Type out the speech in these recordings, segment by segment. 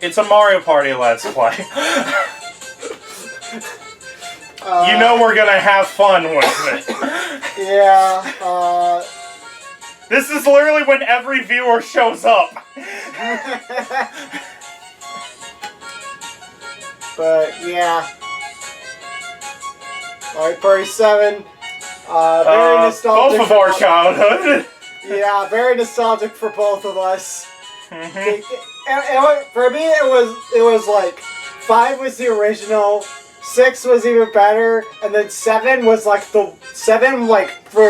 It's a Mario Party Let's Play. You know we're gonna have fun with it. Yeah, This is literally when every viewer shows up. But, yeah. Mario Party 7, very nostalgic. Both of our childhood. Yeah, very nostalgic for both of us. Mm-hmm. For me, it was like 5 was the original, 6 was even better, and then 7 was like for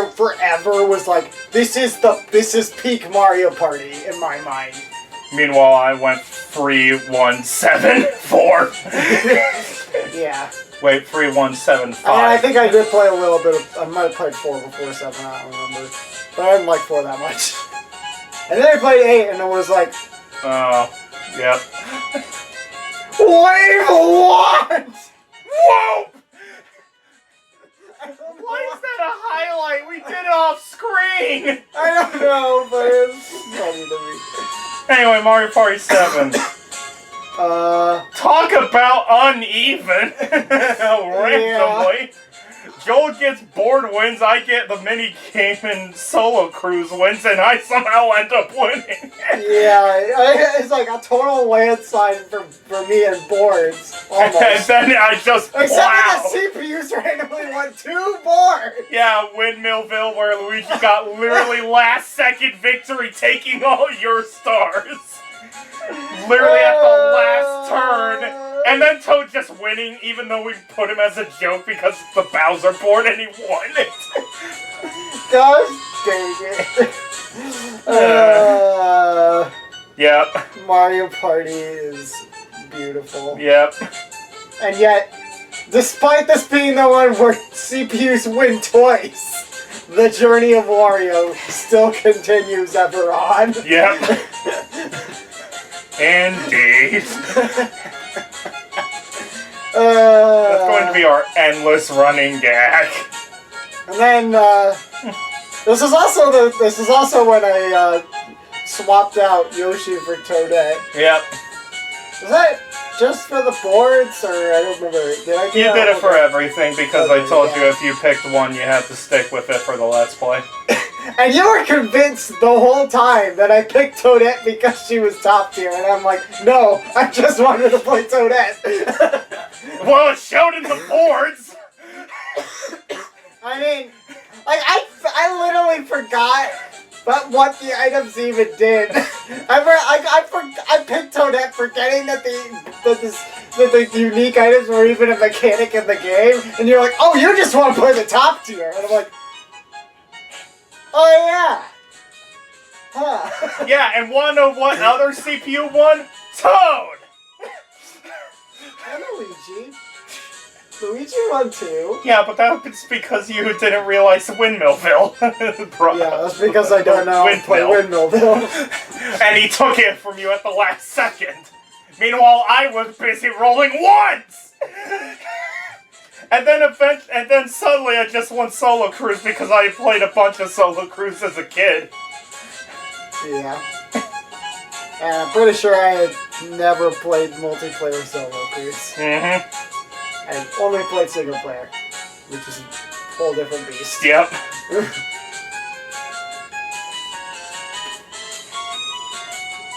forever was like this is peak Mario Party in my mind. Meanwhile, I went 3, 1, 7, 4. Yeah. Wait, 3, 1, 7, 5. I think I did play a little bit of. I might have played 4 before 7. I don't remember, but I didn't like 4 that much. And then I played 8, and it was like. Oh, yep. Wave 1! Whoa! Why is that a highlight? We did it off screen! I don't know, but it's funny to me. Anyway, Mario Party 7. Talk about uneven! Randomly. Joel gets board wins, I get the mini game and solo cruise wins, and I somehow end up winning. Yeah, it's like a total landslide for me and boards. Almost. And then I just Except wow. for the CPUs randomly won 2 boards! Yeah, Windmillville, where Luigi got literally last second victory, taking all your stars. Literally at the last turn. And then Toad just winning, even though we put him as a joke because it's the Bowser board and he won it. Gosh dang it. Yep. Mario Party is beautiful. Yep. And yet, despite this being the one where CPUs win twice, the journey of Wario still continues ever on. Yep. Indeed. That's going to be our endless running gag. And then this is also when I swapped out Yoshi for Toadette. Yep. Was that just for the boards, or I don't remember? Did I? You did it for everything because I told you if you picked one, you had to stick with it for the Let's Play. And you were convinced the whole time that I picked Toadette because she was top tier, and I'm like, no, I just wanted to play Toadette. Well, it showed in the boards. I mean, like I literally forgot what the items even did. I picked Toadette forgetting that the unique items were even a mechanic in the game, and you're like, oh, you just want to play the top tier, and I'm like. Oh yeah! Huh. Yeah, and wanna know what other CPU won? Toad! And Luigi. Luigi won too. Yeah, but that's because you didn't realize Windmillville. Yeah, that's because I don't know how to play Windmillville. And he took it from you at the last second. Meanwhile, I was busy rolling once! And then suddenly I just won Solo Cruise because I played a bunch of Solo Cruise as a kid. Yeah. And I'm pretty sure I had never played multiplayer Solo Cruise. Mm-hmm. I only played single player, which is a whole different beast. Yep.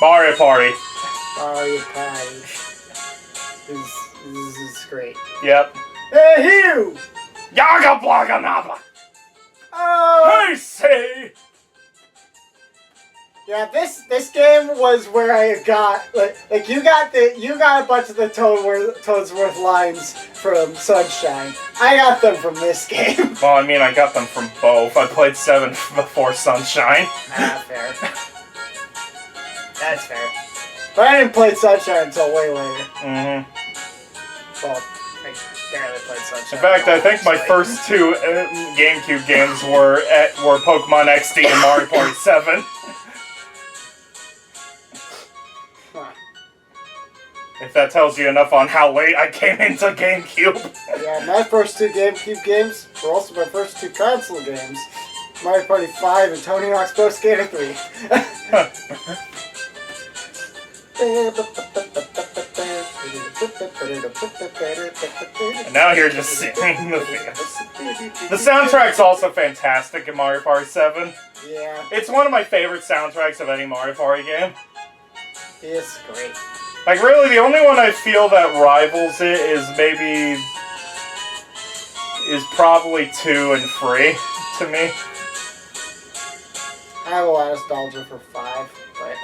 Mario Party. Mario Party. This is great. Yep. Hey, Hugh! Yaga Blaga Naba! Hey, say! Yeah, this game was where I got like you got a bunch of the Toadsworth lines from Sunshine. I got them from this game. Well, I mean, I got them from both. I played 7 before Sunshine. Ah, fair. That's fair. But I didn't play Sunshine until way later. Mm-hmm. Well, I barely played Sunshine. In fact, I think my first 2 GameCube games were Pokemon XD and Mario Party 7. Huh. If that tells you enough on how late I came into GameCube. Yeah, my first 2 GameCube games were also my first 2 console games. Mario Party 5 and Tony Hawk's Pro Skater 3. And now you're just singing the theme. The soundtrack's also fantastic in Mario Party 7. Yeah, It's one of my favorite soundtracks of any Mario Party game. it's great. Like, really, the only one I feel that rivals it is probably 2 and 3 to me. I have a lot of nostalgia for 5, but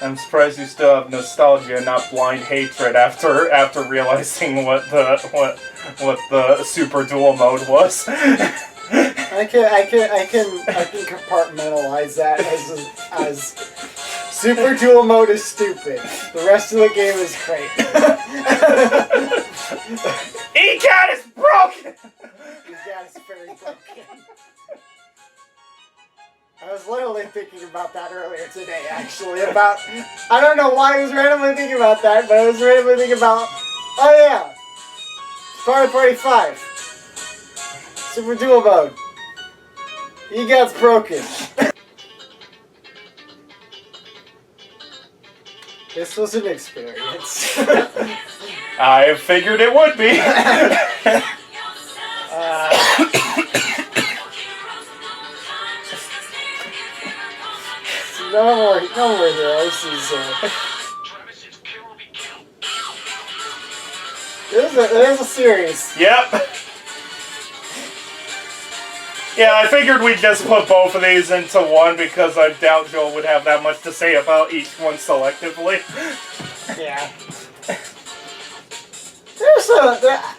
I'm surprised you still have nostalgia and not blind hatred after realizing what the Super Dual mode was. I can compartmentalize that as Super Dual mode is stupid. The rest of the game is great. E-Cat is broken! E-Cat is very broken. I was literally thinking about that earlier today, actually. I don't know why I was randomly thinking about that, but I was randomly thinking about, oh yeah, Mario Party 5. Super Dual mode. E-Cat's broken. This was an experience. I figured it would be. No more heroes. There's a series. Yep. Yeah, I figured we'd just put both of these into one because I doubt Joel would have that much to say about each one selectively. Yeah.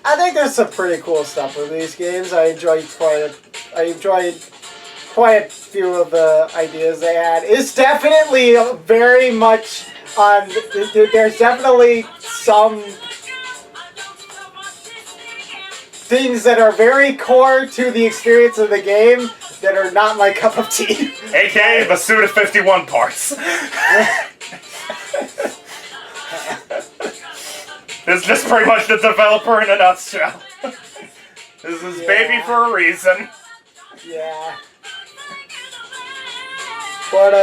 I think there's some pretty cool stuff with these games. I enjoyed quite a few of the ideas they had. It's definitely very much on. There's definitely some things that are very core to the experience of the game that are not my cup of tea. AKA the Suda 51 parts. This is just pretty much the developer in a nutshell. This is baby for a reason. Yeah. But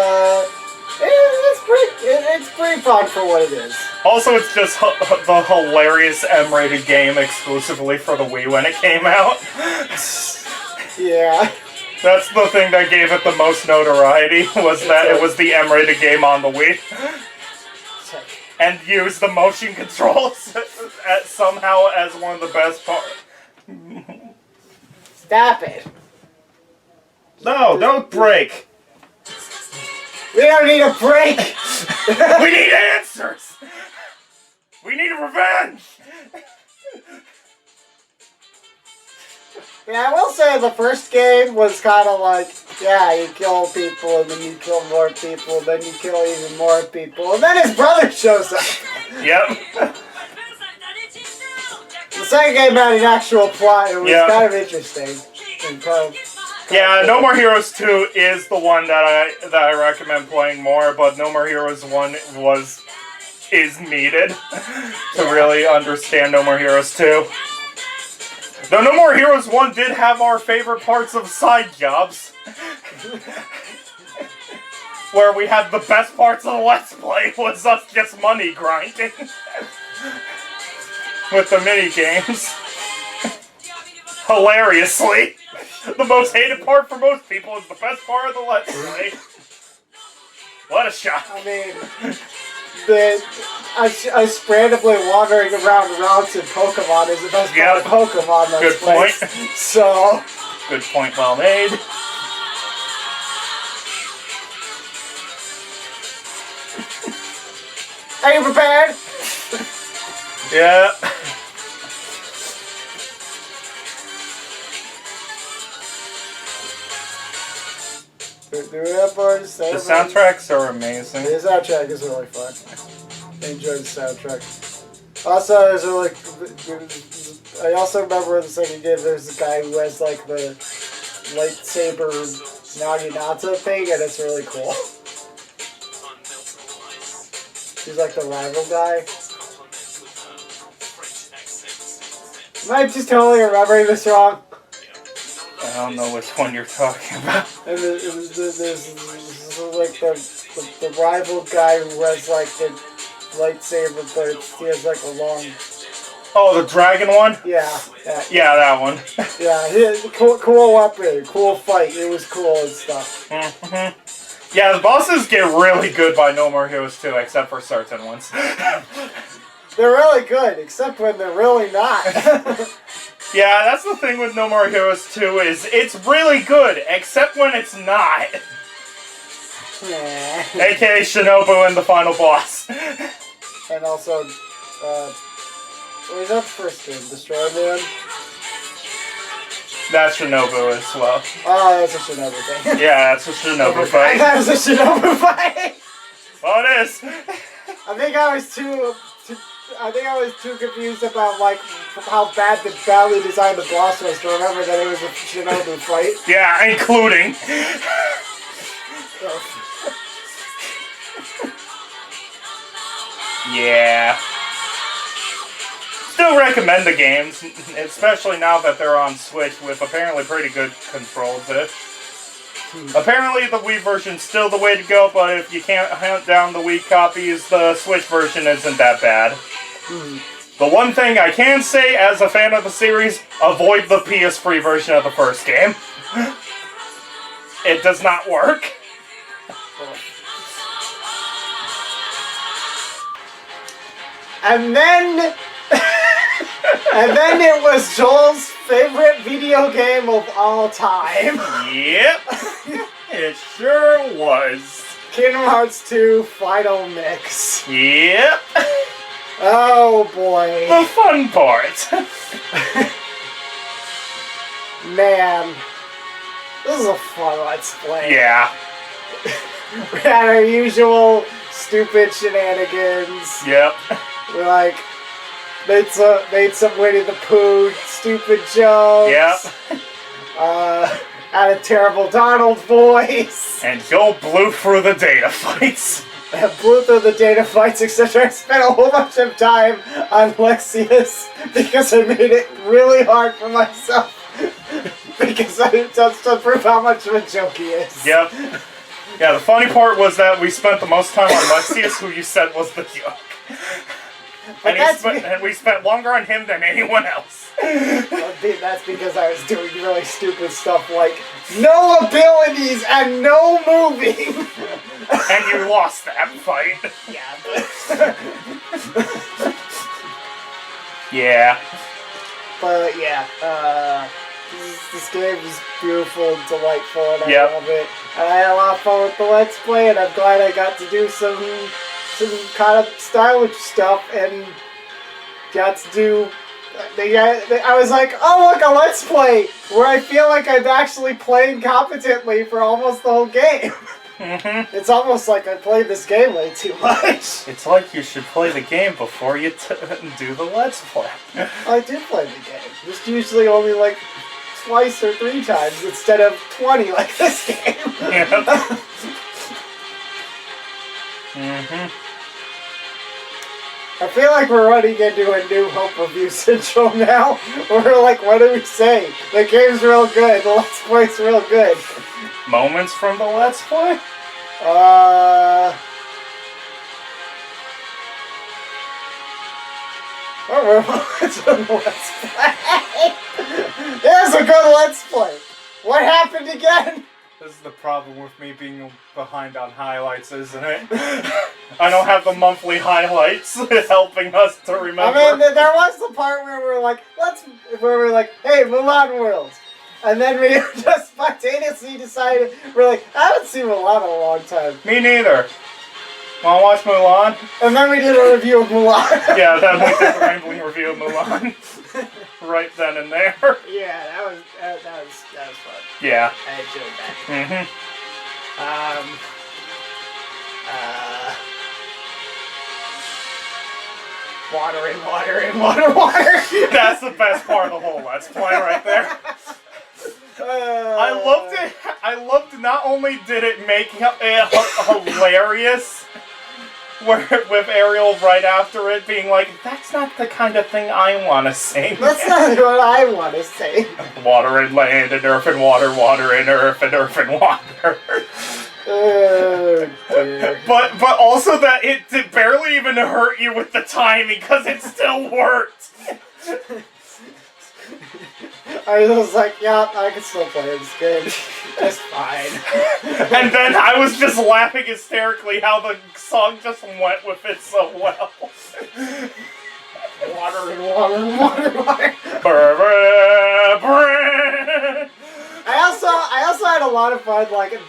it's pretty fun for what it is. Also, it's just the hilarious M-rated game exclusively for the Wii when it came out. Yeah. That's the thing that gave it the most notoriety, was that it was the M-rated game on the Wii. And used the motion controls somehow as one of the best parts. Stop it. No, don't break. We don't need a break. We need answers. We need revenge. Yeah, I will say the first game was kind of like, yeah, you kill people, and then you kill more people, and then you kill even more people, and then his brother shows up. Yep. The second game had an actual plot. It was kind of interesting. Yeah, No More Heroes 2 is the one that I recommend playing more, but No More Heroes 1 is needed to really understand No More Heroes 2. Though No More Heroes 1 did have our favorite parts of side jobs. Where we had the best parts of the Let's Play was us just money grinding. With the mini games. Hilariously. The most hated part for most people is the best part of the Let's Play. What a shock. I mean, I randomly wandering around routes in Pokemon is the best part of Pokemon. Good point. So. Good point, well made. Are you prepared? Yeah. The soundtracks are amazing. The soundtrack is really fun. I enjoyed the soundtrack. Also, there's I also remember in the second game there's a guy who has like the lightsaber Naginata thing, and it's really cool. He's like the rival guy. Am I just totally remembering this wrong? I don't know which one you're talking about. And there's like the rival guy who has like the lightsaber, but he has like a long. Oh, the dragon one? Yeah. Yeah, that one. Yeah, cool weapon, cool fight. It was cool and stuff. Mm-hmm. Yeah, the bosses get really good by No More Heroes 2, except for certain ones. They're really good, except when they're really not. Yeah, that's the thing with No More Heroes 2 is it's really good, except when it's not. AKA Shinobu and the final boss. And also, what was that first game? Destroy Man? That's Shinobu as well. Oh, that's a Shinobu thing. Yeah, that's a Shinobu fight. That was a Shinobu fight! Well, it is. I think I was too confused about like how bad the badly designed the boss was to remember that it was a Shinobu fight. Yeah, including. Yeah. Still recommend the games, especially now that they're on Switch with apparently pretty good controls. Apparently the Wii version's still the way to go, but if you can't hunt down the Wii copies, the Switch version isn't that bad. The one thing I can say as a fan of the series, avoid the PS3 version of the first game. It does not work. And then it was Joel's favorite video game of all time. Yep. It sure was. Kingdom Hearts 2 Final Mix. Yep. Oh boy. The fun part. Man. This is a fun Let's Play. Yeah. We had our usual stupid shenanigans. Yep. We like made some Winnie the Pooh stupid jokes. Yep. Had a terrible Donald voice. And go blue through the data fights. I blew through the data fights, except I spent a whole bunch of time on Lexius because I made it really hard for myself. Because just to prove how much of a joke he is. Yep. Yeah, the funny part was that we spent the most time on Lexius, who you said was the joke. And we spent longer on him than anyone else. That's because I was doing really stupid stuff like no abilities and no moving. And you lost that fight. Yeah. Yeah. But yeah, this game is beautiful and delightful, and I love it. And I had a lot of fun with the Let's Play, and I'm glad I got to do some kind of stylish stuff, and got to do. I was like, oh look, a Let's Play where I feel like I'm actually playing competently for almost the whole game. Mm-hmm. It's almost like I played this game way too much. It's like you should play the game before you do the Let's Play. I did play the game. Just usually only like twice or 3 times instead of 20 like this game. Yep. Mm-hmm. I feel like we're running into a New Hope review syndrome now. We're like, what do we say? The game's real good. The Let's Play's real good. Moments from the Let's Play? What were moments from the Let's Play? There's a good Let's Play. What happened again? This is the problem with me being behind on highlights, isn't it? I don't have the monthly highlights helping us to remember. I mean, there was the part where we were like, hey, Mulan World. And then we just spontaneously decided, we're like, I haven't seen Mulan in a long time. Me neither. Wanna watch Mulan? And then we did a review of Mulan. Yeah, then we did a rambling review of Mulan. Right then and there. Yeah, that was fun. Yeah. I enjoyed that. Mm-hmm. Water. That's the best part of the whole Let's Play right there. I loved it. I loved not only did it make it hilarious, with Ariel right after it being like, that's not the kind of thing I want to sing. That's not what I want to say. Water and land and earth and water, water and earth and water. Oh, dear. But also that it barely even hurt you with the timing because it still worked. I was like, yeah, I can still play this game. It's fine. And then I was just laughing hysterically how the song just went with it so well. Water and water and water and water. Brr, brr, brr. I also had a lot of fun, like,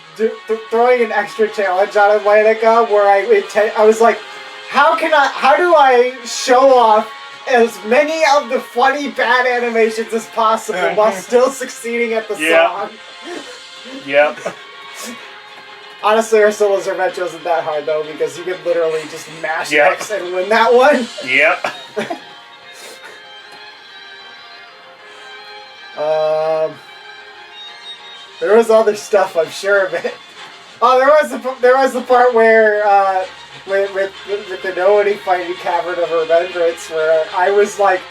throwing an extra challenge on Atlantica where I was like, how do I show off as many of the funny bad animations as possible while still succeeding at the song? Yep. Honestly, Ursula's Revenge wasn't that hard though, because you could literally just mash Yep. X and win that one. Yep. There was other stuff, I'm sure of it. Oh, there was the part where with the nobody fighting Cavern of Remembrance, where I was like,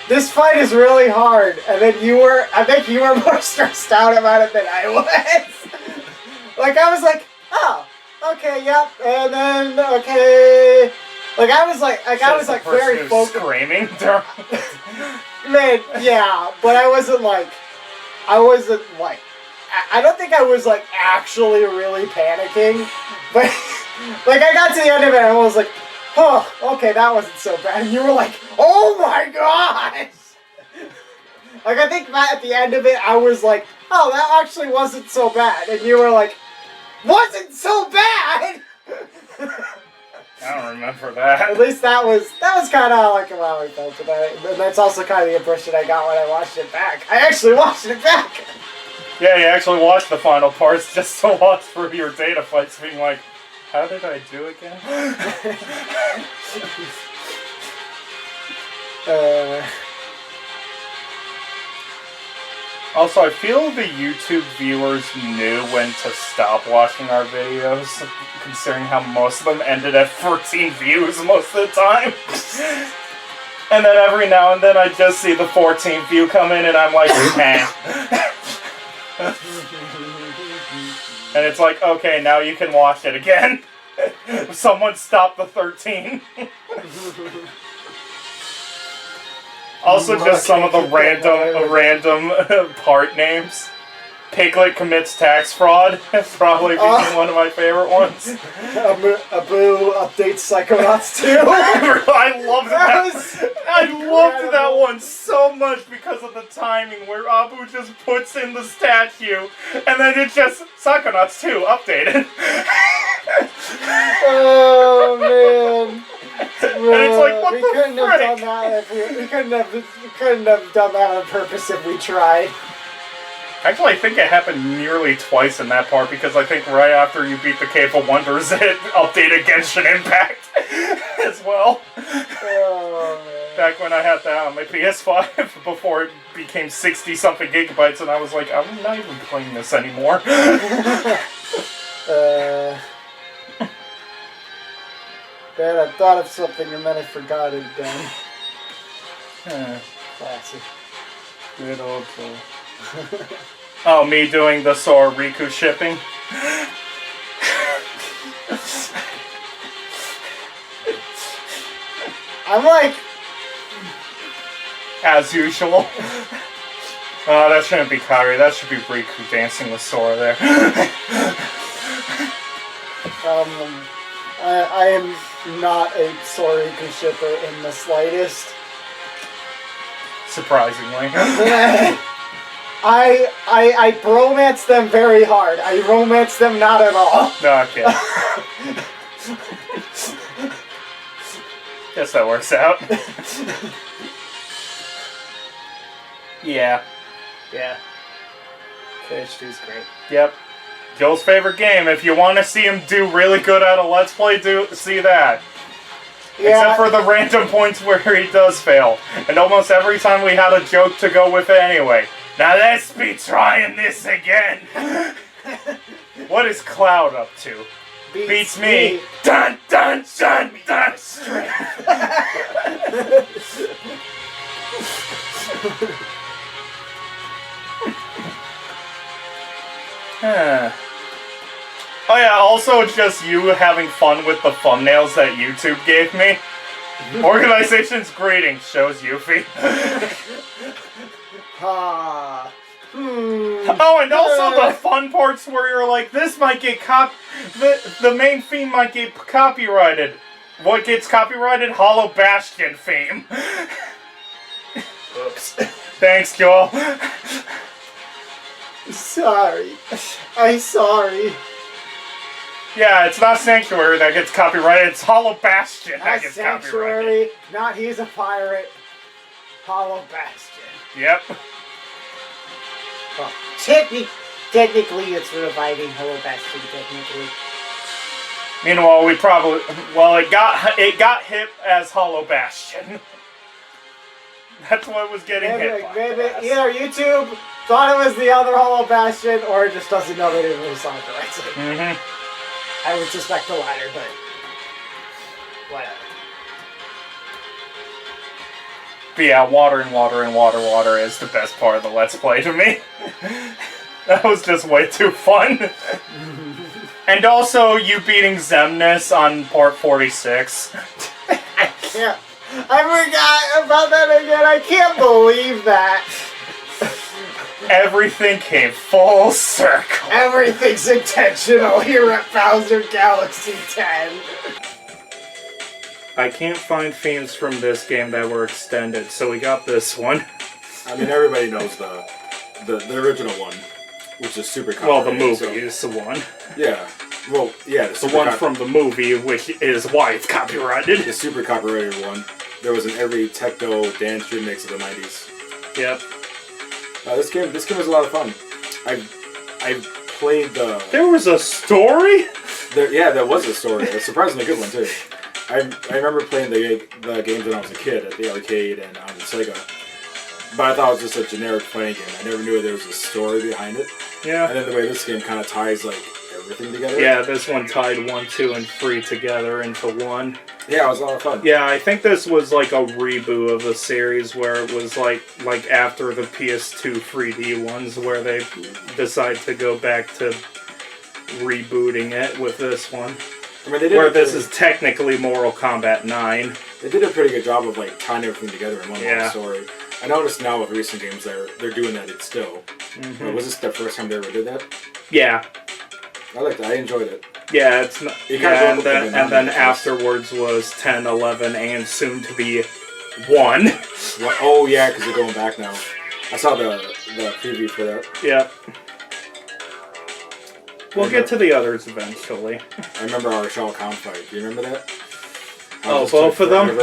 this fight is really hard, and then I think you were more stressed out about it than I was. Like, I was like, oh, okay, yep, and then, okay. Like, I was like very focused. Screaming. Man, yeah, but I wasn't like, I don't think I was like actually really panicking, but like I got to the end of it and I was like, oh, okay, that wasn't so bad. And you were like, oh my gosh! Like I think at the end of it I was like, oh, that actually wasn't so bad. And you were like, wasn't so bad! I don't remember that. At least that was kind of like how I felt about it. And that's also kind of the impression I got when I watched it back. I actually watched it back! Yeah, you actually watched the final parts just to watch through your data fights being like, how did I do again? Also, I feel the YouTube viewers knew when to stop watching our videos, considering how most of them ended at 14 views most of the time. And then every now and then I just see the 14th view come in and I'm like, nah. And it's like, okay, now you can watch it again. Someone stop the 13. Also, just some of the random part names. Piglet commits tax fraud. Probably became one of my favorite ones. Abu updates Psychonauts 2. I loved that. I loved that one so much because of the timing where Abu just puts in the statue and then it just Psychonauts 2 updated. Oh man. And it's like, what we the couldn't frick? have done that we couldn't have done that on purpose if we tried. Actually, I think it happened nearly twice in that part because I think right after you beat the Cave of Wonders, it updated Genshin Impact as well. Oh, man. Back when I had that on my PS5 before it became 60-something gigabytes, and I was like, I'm not even playing this anymore. Man, I thought of something and then I forgot it again. Classic. Good old Joe. Oh, me doing the Sora Riku shipping? I'm like... As usual. Oh, that shouldn't be Kairi. That should be Riku dancing with Sora there. I am not a Sora Riku shipper in the slightest. Surprisingly. I bromance them very hard. I romance them not at all. No, okay. Guess that works out. Yeah. Yeah. KH2's great. Yep. Joel's favorite game. If you want to see him do really good at a Let's Play, see that. Yeah. Except for the random points where he does fail. And almost every time we had a joke to go with it anyway. Now let's be trying this again. What is Cloud up to? Beats me. Dun dun dun dun. Oh yeah, also it's just you having fun with the thumbnails that YouTube gave me. Organization's greetings, shows Yuffie. Oh, and also the fun parts where you're like, this might get the main theme might get copyrighted. What gets copyrighted? Hollow Bastion theme. Oops. Thanks, Joel. Sorry. I'm sorry. Yeah, it's not Sanctuary that gets copyrighted, it's Hollow Bastion that Not gets Sanctuary, copyrighted. not He's a Pirate. Hollow Bastion. Yep. Well, technically it's reviving Hollow Bastion, technically. Meanwhile, it got hip as Hollow Bastion. That's what was getting hit by. Maybe either YouTube thought it was the other Hollow Bastion, or it just doesn't know they didn't release on it correctly. I would suspect the latter, but whatever. But yeah, water is the best part of the Let's Play to me. That was just way too fun. And also, you beating Zemnis on part 46. Yeah, I forgot about that again. I can't believe that. Everything came full circle. Everything's intentional here at Bowser Galaxy 10. I can't find themes from this game that were extended, so we got this one. I mean, everybody knows the original one, which is super Well, copyrighted. the movie is the one. Yeah. Well, yeah. The one from the movie, which is why it's copyrighted. The super copyrighted one. There was in every techno dance remix of the 90s. Yep. This game was a lot of fun. I played the... There was a story? There was a story. A surprisingly good one, too. I remember playing the games when I was a kid at the arcade and on the Sega. But I thought it was just a generic playing game. I never knew there was a story behind it. Yeah. And then the way this game kind of ties, like, everything together. Yeah, this one tied 1, 2, and 3 together into one. Yeah, it was a lot of fun. Yeah, I think this was like a reboot of the series where it was like after the PS2 3D ones where they decided to go back to rebooting it with this one. I mean, where this is technically Mortal Kombat 9. They did a pretty good job of like tying everything together in one long Yeah. story. I noticed now with recent games they're doing that still. But was this the first time they ever did that? Yeah. I liked it. I enjoyed it. Yeah, it's not, You kinda yeah, go up and then afterwards was 10, 11, and soon to be 1. What? Oh yeah, because they're going back now. I saw the preview for that. Yep. We'll get to the others eventually. I remember our Shao Kahn fight. Do you remember that? Oh, both of them?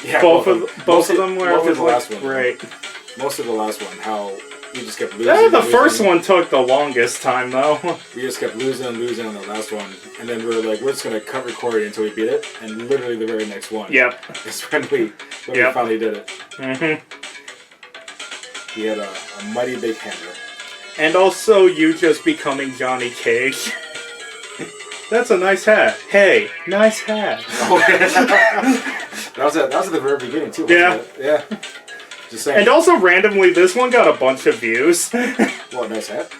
Yeah, both of them were most of the last one. great. Most of the last one, how we just kept losing. Yeah, the losing. first one took the longest time though. We just kept losing on the last one, and then we were like, we're just gonna cut recording until we beat it, and literally the very next one. Yep. Is when we finally did it. He had a mighty big hammer. And also you just becoming Johnny Cage. That's a nice hat. Hey, nice hat. That was at the very beginning too. Yeah. Wasn't it? Yeah. Just saying. And also randomly, this one got a bunch of views. What, nice hat?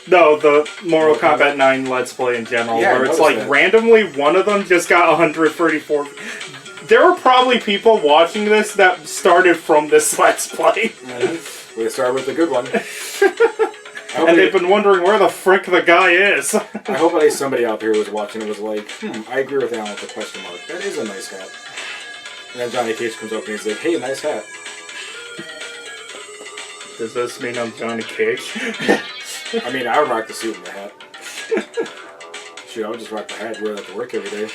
No, the Mortal Kombat 9 Let's Play in general, Yeah, where it's I like noticed that. randomly one of them just got 134. There are probably people watching this that started from this Let's Play. We started with the good one. And they've been wondering where the frick the guy is. I hope at least somebody out there who was watching it was like, I agree with Alan with the question mark. That is a nice hat. And then Johnny Cage comes up and he's like, hey, nice hat. Does this mean I'm Johnny Cage? I mean, I would rock the suit and the hat. Shoot, I would just rock the hat and wear that to work every day.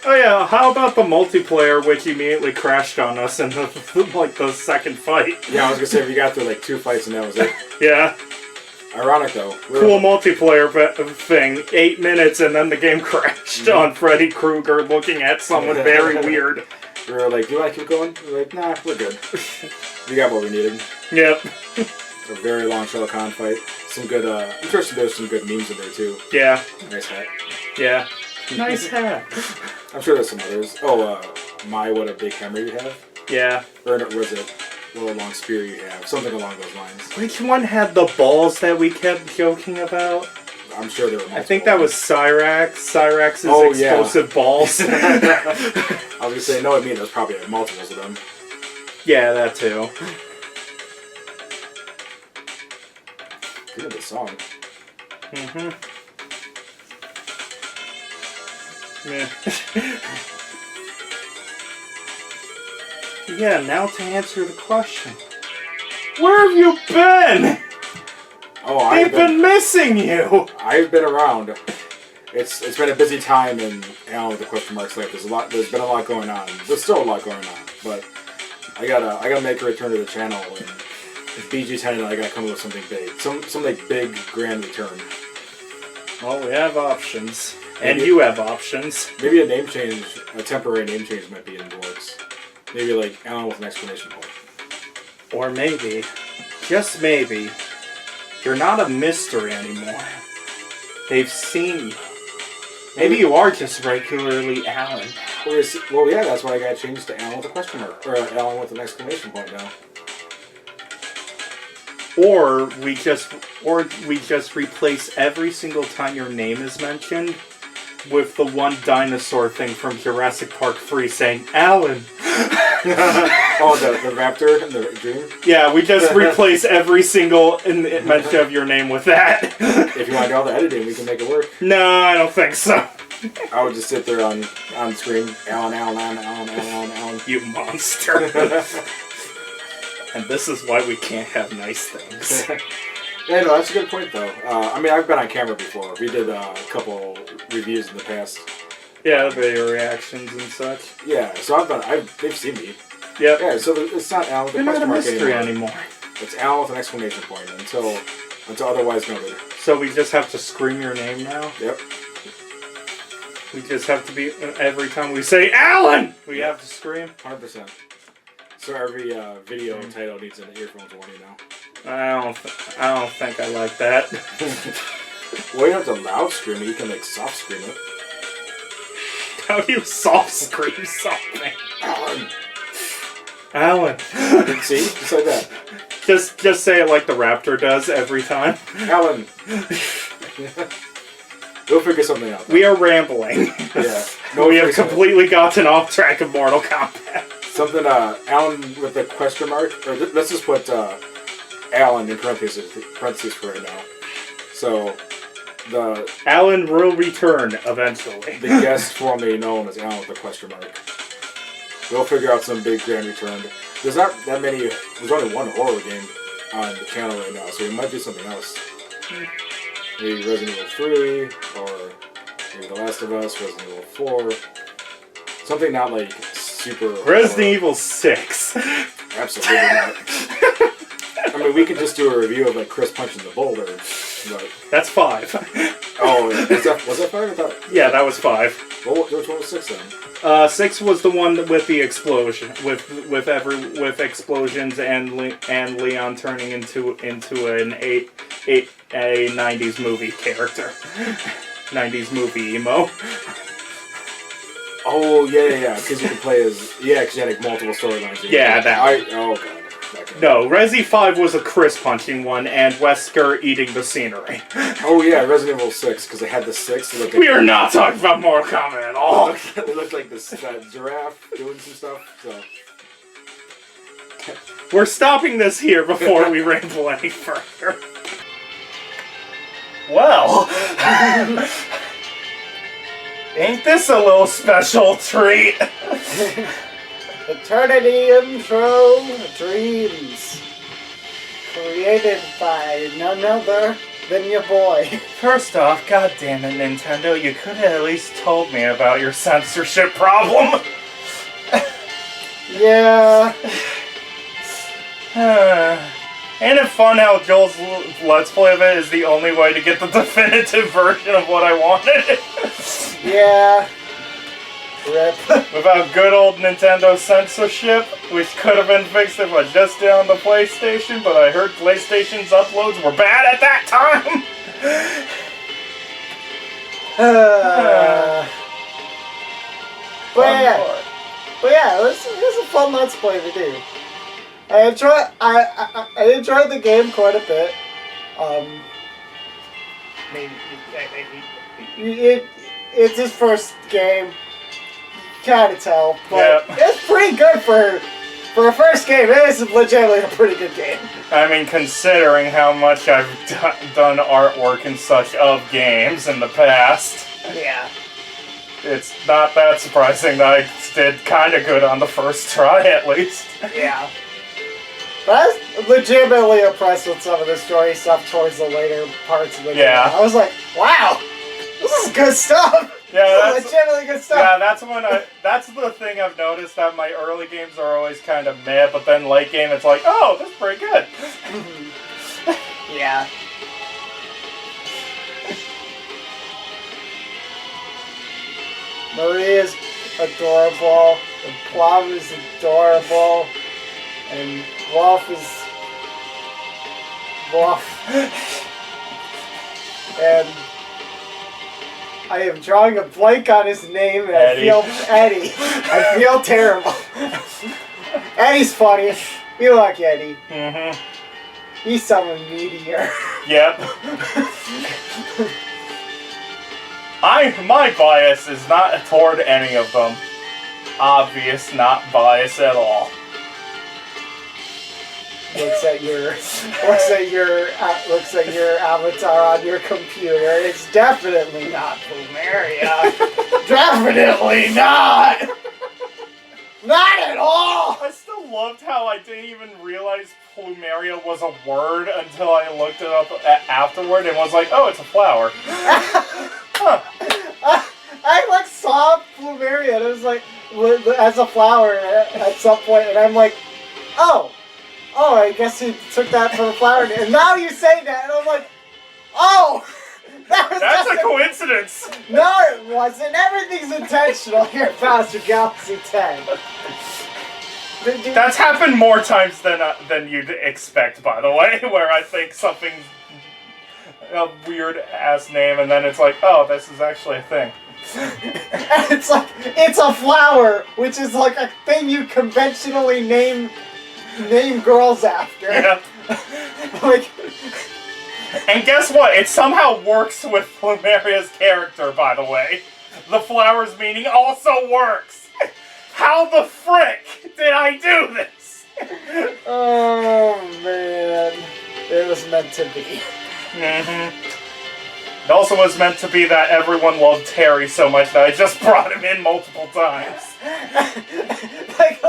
Oh yeah, how about the multiplayer, which immediately crashed on us in the second fight? Yeah, I was gonna say, we got through like 2 fights and that was it. Yeah. Ironic though. Cool multiplayer thing. 8 minutes and then the game crashed on Freddy Krueger looking at someone very weird. We were like, do you want to keep going? We were like, nah, we're good. We got what we needed. Yep. A very long Shao Kahn fight. Some good, I'm sure there's some good memes in there too. Yeah. Nice hat. Yeah. Nice hat. I'm sure there's some others. Oh, my, what a big hammer you have. Yeah. Or was it little long spear you have. Something along those lines. Which one had the balls that we kept joking about? I'm sure there were multiple. I think that was Cyrax. Cyrax's explosive balls. I was gonna say, no, I mean there's probably multiples of them. Yeah, that too. Good at the song. Mm-hmm. Yeah. Yeah, now to answer the question. Where have you been? Oh, They've been missing you! I've been around. It's been a busy time in Alan with the question marks life. There's been a lot going on. There's still a lot going on, but I gotta make a return to the channel, and it's BG10 and I gotta come up with something big. Something big, grand return. Well, we have options. And you have options. Maybe a name change, a temporary name change might be in the works. Maybe like Alan with an exclamation point. Or maybe, just maybe, you're not a mystery anymore. They've seen you. Maybe you are just regularly Alan. Well, yeah, that's why I got changed to Alan with a question mark. Or Alan with an exclamation point now. Or we just replace every single time your name is mentioned with the one dinosaur thing from Jurassic Park 3 saying, Alan! Oh, the raptor in the dream? Yeah, we just replace every single mention of your name with that. If you want to do all the editing, we can make it work. No, I don't think so. I would just sit there on screen, Alan. You monster. And this is why we can't have nice things. Yeah, no, that's a good point, though. I mean, I've been on camera before. We did a couple reviews in the past. Yeah, video reactions and such. Yeah, so they've seen me. Yep. Yeah, so it's not Alan with a You're not question a mark mystery anymore. It's Alan with an exclamation point until otherwise noted. So we just have to scream your name now? Yep. We just have to be, every time we say Alan, we have to scream? 100%. So every video title needs an earphones warning now. I don't think I like that. Well, you don't have to loud scream it. You can like soft scream it. How do you soft scream something? Alan. Alan. See? Just like that. Just say it like the raptor does every time. Alan. We'll figure something out. Though. We are rambling. Yeah. We have completely gotten off track of Mortal Kombat. Something, Alan with a question mark, or let's just put Alan in parentheses for right now. So, the Alan will return eventually. The guest formerly known as Alan with a question mark. We'll figure out some big grand return. There's not that many. There's only one horror game on the channel right now, so we might do something else. Maybe Resident Evil 3, or maybe The Last of Us, Resident Evil 4. Something not like super... Resident Evil 6. Absolutely not. I mean, we could just do a review of like Chris punching the boulder, but... That's 5. Oh, was that 5? I thought... Yeah, that was 5. Well, which one was 6 then? 6 was the one with the explosion, with explosions and Leon turning into an a 90s movie character, 90s movie emo. Oh yeah, because you can play as because you had like multiple storylines. Yeah, that. Oh god. No, Resi 5 was a Chris punching one, and Wesker eating the scenery. Oh yeah, Resident Evil 6, because they had the 6. We are not talking about Mortal Kombat at all. It looked like this giraffe doing some stuff. So we're stopping this here before we ramble any further. Well, ain't this a little special treat? Eternity Intro Dreams. Created by none other than your boy. First off, goddamn it, Nintendo, you could have at least told me about your censorship problem. Yeah. Ain't it fun how Joel's Let's Play of it is the only way to get the definitive version of what I wanted? Yeah. Rip. Without good old Nintendo censorship, which could have been fixed if I just did on the PlayStation, but I heard PlayStation's uploads were bad at that time! But yeah, it was a fun Let's Play to do. I enjoyed the game quite a bit. It's his first game. Kind of tell, but it's pretty good for a first game. It is legitimately a pretty good game. I mean, considering how much I've done artwork and such of games in the past, Yeah. it's not that surprising that I did kind of good on the first try, at least. Yeah. But I was legitimately impressed with some of the story stuff towards the later parts of the game. I was like, wow, this is good stuff. Yeah, that's legitimately good stuff. Yeah, that's the thing I've noticed, that my early games are always kind of meh, but then late game it's like, oh, that's pretty good. Yeah. Marie is adorable, and Plum is adorable, and Wolf is Wolf. And I am drawing a blank on his name, and Eddie. I feel terrible. Eddie's funny. We like Eddie. Mm-hmm. He's someone meteor. Yep. My bias is not toward any of them. Obvious, not bias at all. Looks at your avatar on your computer. It's definitely not Plumeria. Definitely not. Not at all. I still loved how I didn't even realize Plumeria was a word until I looked it up afterward and was like, oh, it's a flower. Huh. I saw Plumeria and it was like as a flower at some point, and I'm like, oh, I guess he took that for the flower. And now you say that, and I'm like, oh, that's a coincidence. No, it wasn't. Everything's intentional here at Bowser Galaxy 10. That's happened more times than you'd expect, by the way, where I think something's a weird ass name, and then it's like, oh, this is actually a thing. It's like, it's a flower, which is like a thing you conventionally name girls after. Yeah. Like, and guess what? It somehow works with Plumeria's character, by the way. The flower's meaning also works. How the frick did I do this? Oh man, it was meant to be. Mm-hmm. It also was meant to be that everyone loved Terry so much that I just brought him in multiple times. Like,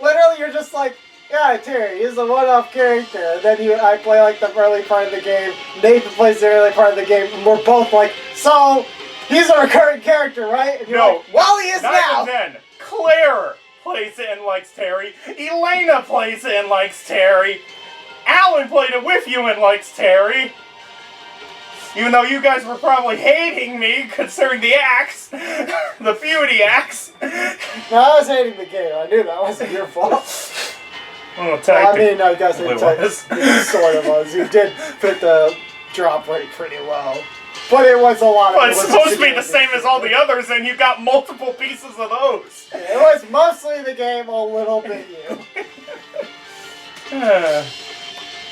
literally, you're just like, yeah, Terry, he's a one-off character. And then I play like the early part of the game, Nathan plays the early part of the game, and we're both like, so, he's a recurring character, right? And you're like, well, he is not now! Even then. Claire plays it and likes Terry. Elena plays it and likes Terry. Alan played it with you and likes Terry. Even though you guys were probably hating me, considering the axe. The beauty axe. No, I was hating the game. I knew that wasn't your fault. Well, I mean, I guess it was. sort of was. You did put the drop rate pretty low. But it was a lot of... Well, it's supposed to be the same as all the others, and you got multiple pieces of those. It was mostly the game, a little bit you.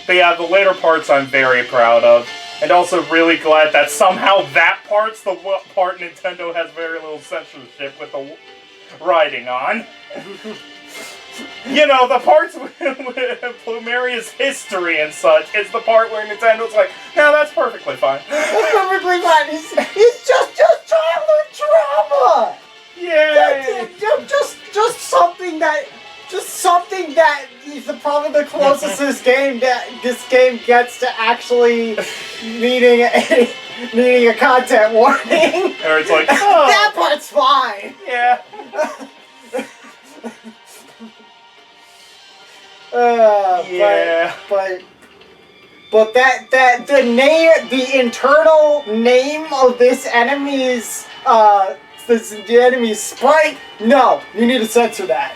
But yeah, the later parts I'm very proud of. And also really glad that somehow that part's the part Nintendo has very little censorship with the writing on. You know, the parts with Plumeria's history and such is the part where Nintendo's like, no, that's perfectly fine. That's perfectly fine. He's just childhood trauma. Yay! Just something that is probably the closest this game gets to actually needing a content warning. Or it's like, oh, that part's fine. Yeah. Yeah. But the internal name of this enemy's sprite, no, you need to censor that.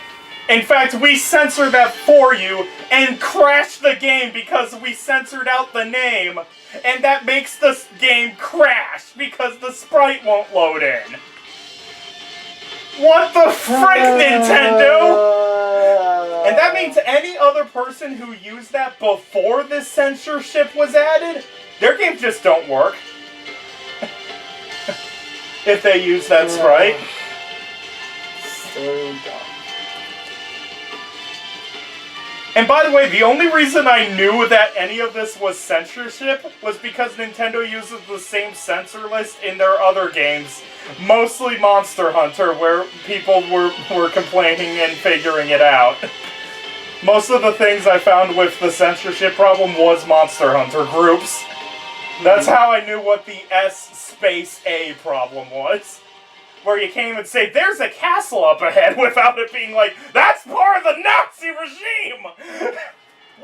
In fact, we censored that for you and crashed the game because we censored out the name, and that makes the game crash because the sprite won't load in. What the frick, Nintendo? And that means any other person who used that before this censorship was added, their games just don't work. If they use that sprite. So dumb. And by the way, the only reason I knew that any of this was censorship was because Nintendo uses the same censor list in their other games. Mostly Monster Hunter, where people were complaining and figuring it out. Most of the things I found with the censorship problem was Monster Hunter groups. That's how I knew what the S-A problem was. Where you can't even say, there's a castle up ahead, without it being like, that's part of the Nazi regime!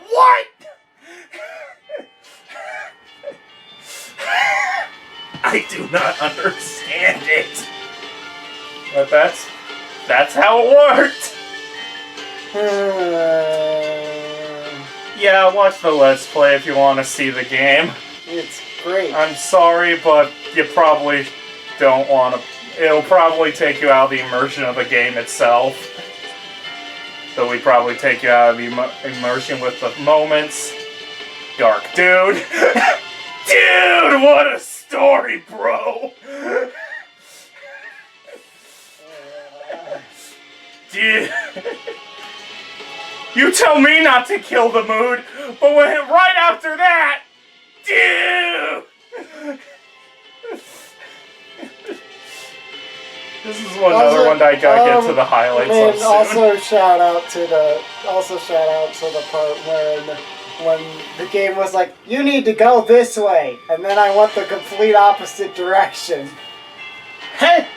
What?! I do not understand it. But that's how it worked. Yeah, watch the Let's Play if you want to see the game. It's great. I'm sorry, but you probably don't want to. It'll probably take you out of the immersion of the game itself. So we probably take you out of the immersion with the moments. Dark, dude. Dude, what a story, bro. Dude. You tell me not to kill the mood, but when right after that, dude. This is another one that I gotta get to the highlights of soon. Also shout out to the part when the game was like, you need to go this way, and then I went the complete opposite direction. Hey,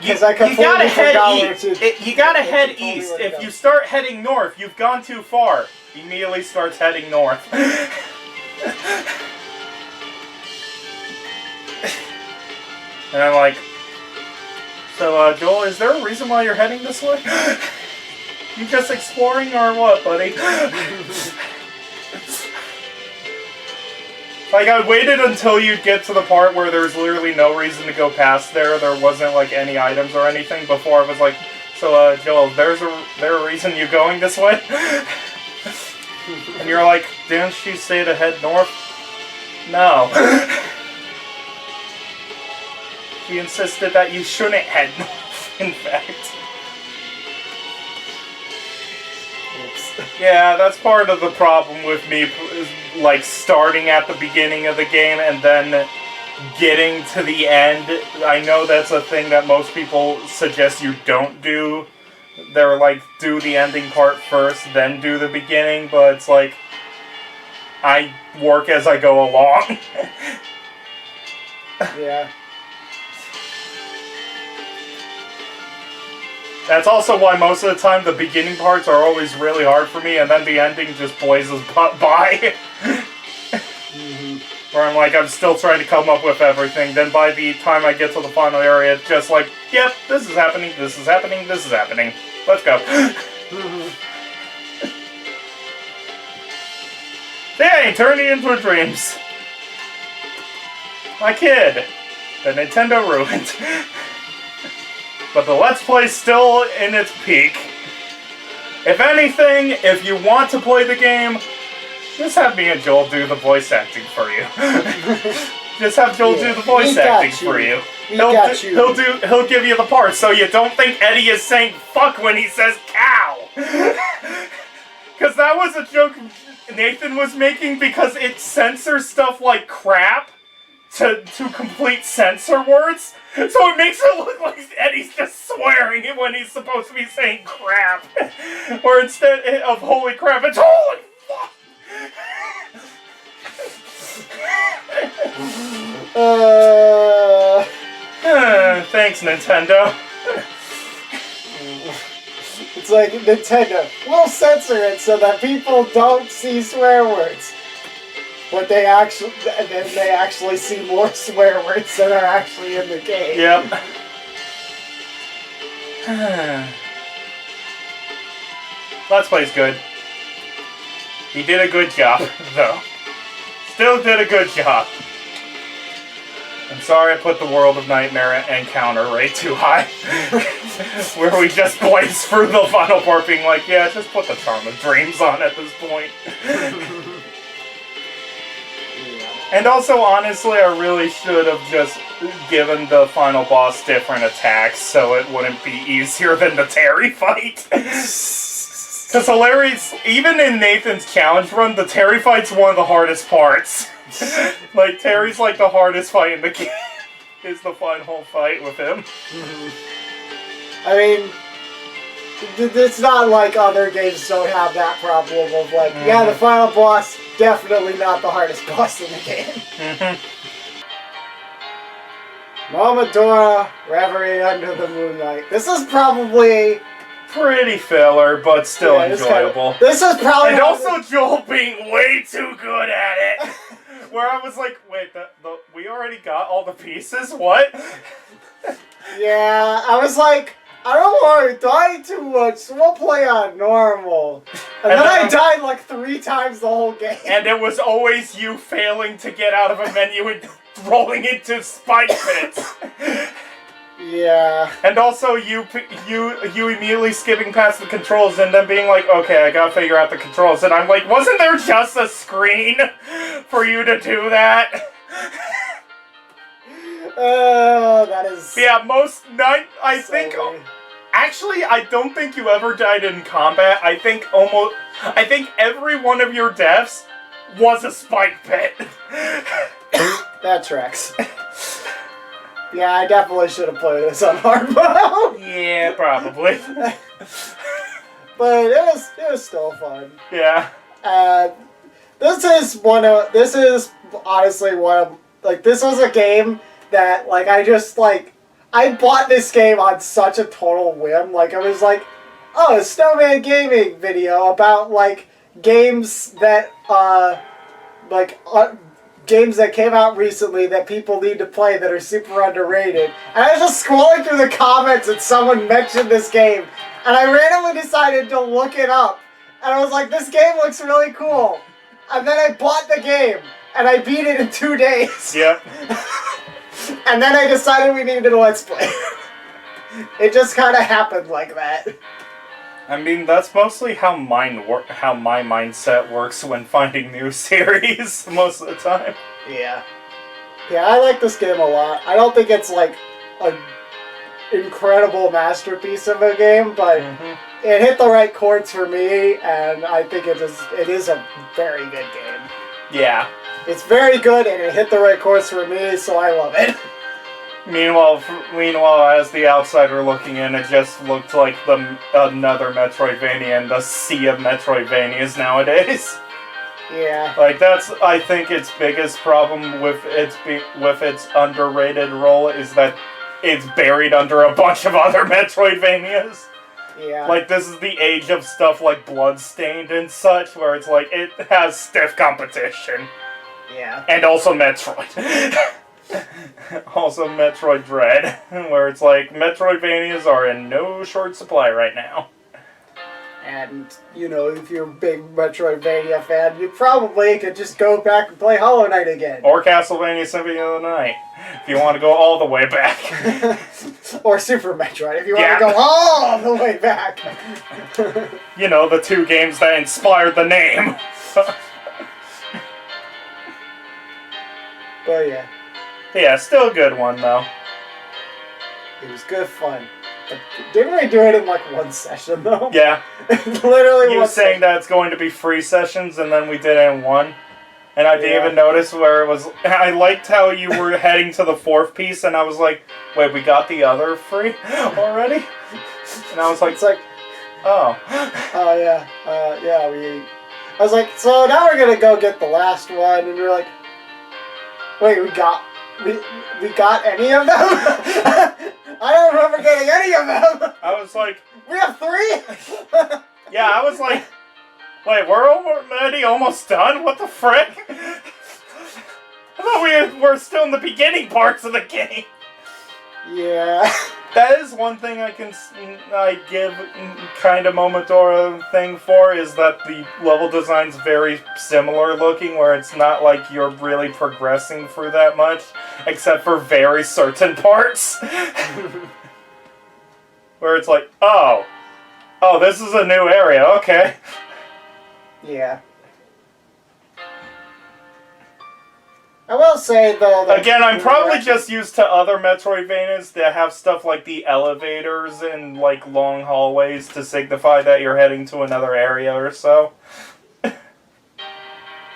you gotta head east. You gotta head totally east. where to If go. you start heading north, you've gone too far. He immediately starts heading north. And I'm like, so, Joel, is there a reason why you're heading this way? You just exploring or what, buddy? Like, I waited until you'd get to the part where there's literally no reason to go past there. There wasn't, like, any items or anything before I was like, so, Joel, there a reason you're going this way? And you're like, didn't she say to head north? No. She insisted that you shouldn't head north, in fact. Oops. Yeah, that's part of the problem with me, is, like, starting at the beginning of the game and then getting to the end. I know that's a thing that most people suggest you don't do. They're like, do the ending part first, then do the beginning, but it's like, I work as I go along. Yeah. That's also why most of the time the beginning parts are always really hard for me, and then the ending just blazes by. Where I'm like, I'm still trying to come up with everything. Then by the time I get to the final area, it's just like, yep, this is happening, this is happening, this is happening. Let's go. Dang, turning into dreams. My kid. The Nintendo ruined. But the Let's Play's still in its peak. If anything, if you want to play the game, just have me and Joel do the voice acting for you. Just have Joel do the voice acting for you. He'll give you the parts so you don't think Eddie is saying fuck when he says cow. Because that was a joke Nathan was making because it censors stuff like crap to complete censor words. So it makes it look like Eddie's just swearing when he's supposed to be saying crap. Or instead of holy crap, it's holy fuck! Thanks, Nintendo. It's like, Nintendo, we'll censor it so that people don't see swear words. But they actually see more swear words than are actually in the game. Yep. Let's Play's good. He did a good job, though. Still did a good job. I'm sorry I put the World of Nightmare encounter rate too high. Where we just blaze through the final part being like, yeah, just put the Charm of Dreams on at this point. And also, honestly, I really should have just given the final boss different attacks so it wouldn't be easier than the Terry fight. Because hilarious, even in Nathan's challenge run, the Terry fight's one of the hardest parts. Like, Terry's like the hardest fight in the game. Is the final fight with him. I mean, it's not like other games don't have that problem of like, yeah, the final boss, definitely not the hardest boss in the game. Momodora, Reverie Under the Moonlight. This is probably... pretty filler, but still enjoyable. This is probably... And also Joel being way too good at it. Where I was like, wait, we already got all the pieces? What? Yeah, I was like, I don't want to die too much, so we'll play on normal. And then I died like 3 times the whole game. And it was always you failing to get out of a menu and rolling into spike pits. Yeah. And also you immediately skipping past the controls and then being like, okay, I gotta figure out the controls. And I'm like, wasn't there just a screen for you to do that? Oh, that is... Yeah, Actually, I don't think you ever died in combat. I think every one of your deaths was a spike pit. That tracks. Yeah, I definitely should have played this on hard mode. Yeah, probably. But it was still fun. Yeah. This is honestly one of, like, this was a game that, like, I bought this game on such a total whim. Like, I was like, oh, a Snowman Gaming video about, like, games that, games that came out recently that people need to play that are super underrated. And I was just scrolling through the comments and someone mentioned this game. And I randomly decided to look it up. And I was like, this game looks really cool. And then I bought the game. And I beat it in 2 days. Yep. And then I decided we needed a Let's Play. It just kind of happened like that. I mean, that's mostly how my mindset works when finding new series most of the time. Yeah. Yeah, I like this game a lot. I don't think it's like an incredible masterpiece of a game, but it hit the right chords for me, and I think it is a very good game. Yeah. It's very good, and it hit the right chords for me, so I love it. Meanwhile, as the outsider looking in, it just looked like another Metroidvania in the sea of Metroidvanias nowadays. Yeah. Like, that's, I think, its biggest problem with its underrated role is that it's buried under a bunch of other Metroidvanias. Yeah. Like, this is the age of stuff like Bloodstained and such, where it's like, it has stiff competition. Yeah. And also Metroid. Also Metroid Dread, where it's like, Metroidvanias are in no short supply right now. And, you know, if you're a big Metroidvania fan, you probably could just go back and play Hollow Knight again. Or Castlevania Symphony of the Night, if you want to go all the way back. Or Super Metroid, if you want to go all the way back. You know, the 2 games that inspired the name. But yeah. Yeah, still a good one, though. It was good fun. But didn't we do it in like 1 session, though? Yeah. Literally You were saying that it's going to be 3 sessions, and then we did it in 1. And I didn't even notice where it was... I liked how you were heading to the 4th piece, and I was like, wait, we got the other 3 already? And I was like... It's like... Oh. Oh, yeah. I was like, so now we're gonna go get the last one, and you're like... Wait, we got any of them? I don't remember getting any of them. I was like... We have 3? Yeah, I was like... Wait, we're already almost done? What the frick? I thought we were still in the beginning parts of the game. Yeah. That is one thing I give kind of Momodora thing for, is that the level design's very similar looking, where it's not like you're really progressing through that much, except for very certain parts. Where it's like, oh, this is a new area, okay. Yeah. I will say, though... that Again, I'm probably just used to other Metroidvanias that have stuff like the elevators and, like, long hallways to signify that you're heading to another area or so.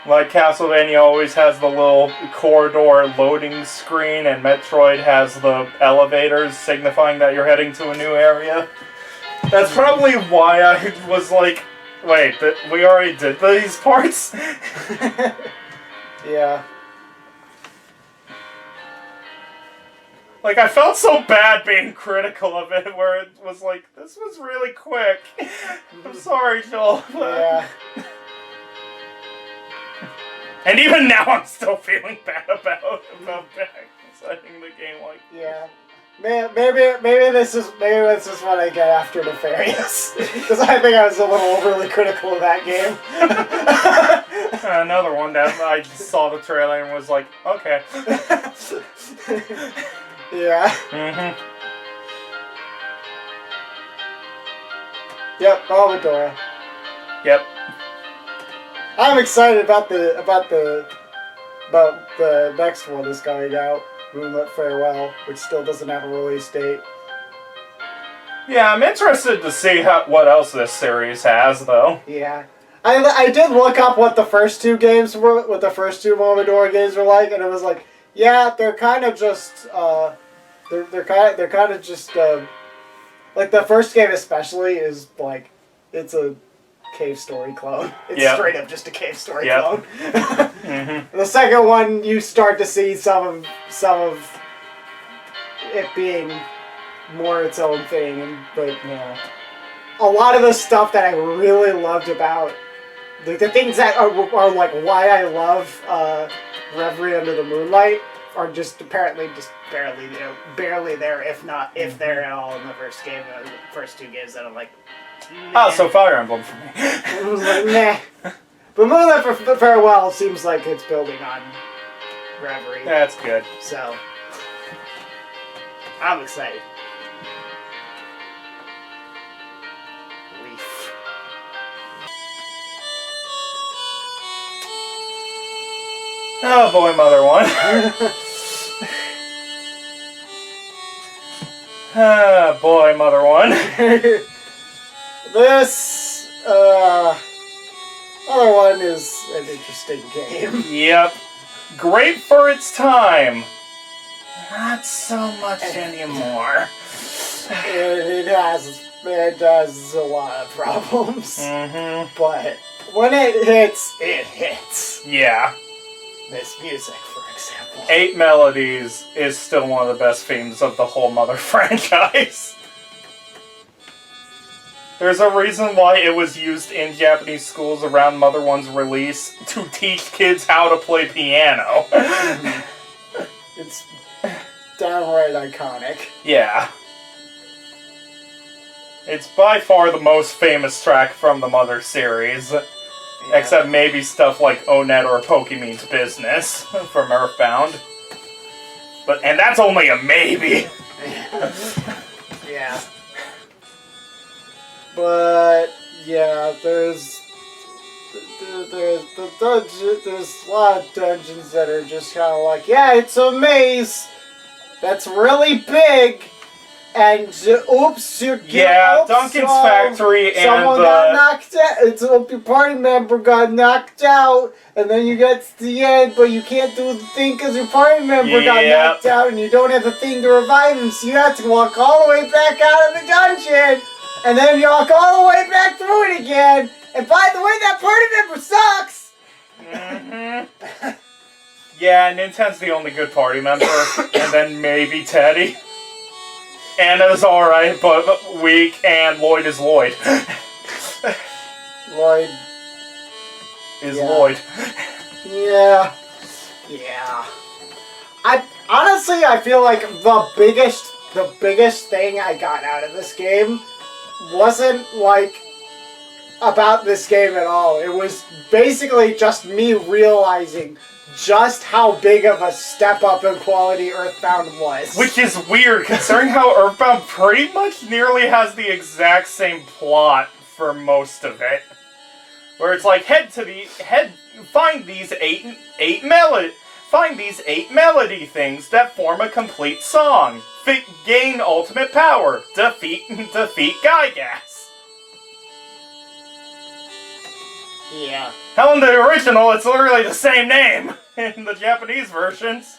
Like, Castlevania always has the little corridor loading screen, and Metroid has the elevators signifying that you're heading to a new area. That's probably why I was like, wait, we already did these parts? Yeah. Like, I felt so bad being critical of it, where it was like, this was really quick. I'm sorry, Joel. Yeah. And even now, I'm still feeling bad about setting the game like. Yeah. Maybe this is what I get after Nefarious, because I think I was a little overly critical of that game. Another one that I saw the trailer and was like, okay. Yeah. Mhm. Yep, Momodora. Yep. I'm excited about the next one that's coming out, Moonlit Farewell, which still doesn't have a release date. Yeah, I'm interested to see what else this series has, though. Yeah. I did look up what the first two games were, what the first two Momodora games were like, and it was like, yeah, they're kind of just, they're kind of just, like the first game especially is like, it's a cave story clone. It's straight up just a cave story clone. Mm-hmm. The second one, you start to see some of it being more its own thing, but you know, a lot of the stuff that I really loved about the things that are like why I love Reverie Under the Moonlight are just apparently just barely there, if they're at all in the first game, the first two games that I'm like. Nah. Oh, so Fire Emblem for me. It was like, nah. But Moonlight Farewell seems like it's building on Reverie. That's good. So, I'm excited. Leaf. Oh boy, Mother One. Ah, boy, Mother One. This, other one is an interesting game. Yep. Great for its time. Not so much anymore. It has a lot of problems. Mm-hmm. But when it hits, it hits. Yeah. This music, for example. 8 Melodies is still one of the best themes of the whole Mother franchise. There's a reason why it was used in Japanese schools around Mother 1's release to teach kids how to play piano. It's downright iconic. Yeah. It's by far the most famous track from the Mother series. Yeah. Except maybe stuff like Onet or Pokemon's Business from Earthbound. And that's only a maybe. Yeah. But yeah, there's a lot of dungeons that are just kind of like, yeah, it's a maze that's really big, and oops, Duncan's Factory and someone got knocked out. Your party member got knocked out, and then you get to the end, but you can't do the thing because your party member got knocked out, and you don't have the thing to revive him, so you have to walk all the way back out of the dungeon. And then you walk all the way back through it again. And by the way, that party member sucks! Mm-hmm. Yeah, Ninten's the only good party member. And then maybe Teddy. Anna's alright, but weak, and Lloyd is Lloyd. Lloyd. Lloyd. Yeah. I feel like the biggest the biggest thing I got out of this game wasn't, like, about this game at all. It was basically just me realizing just how big of a step up in quality Earthbound was. Which is weird, considering how Earthbound pretty much nearly has the exact same plot for most of it. Where it's like, find these eight melody things that form a complete song. Gain ultimate power. Defeat Gygas. Yeah. Hell, in the original, it's literally the same name in the Japanese versions.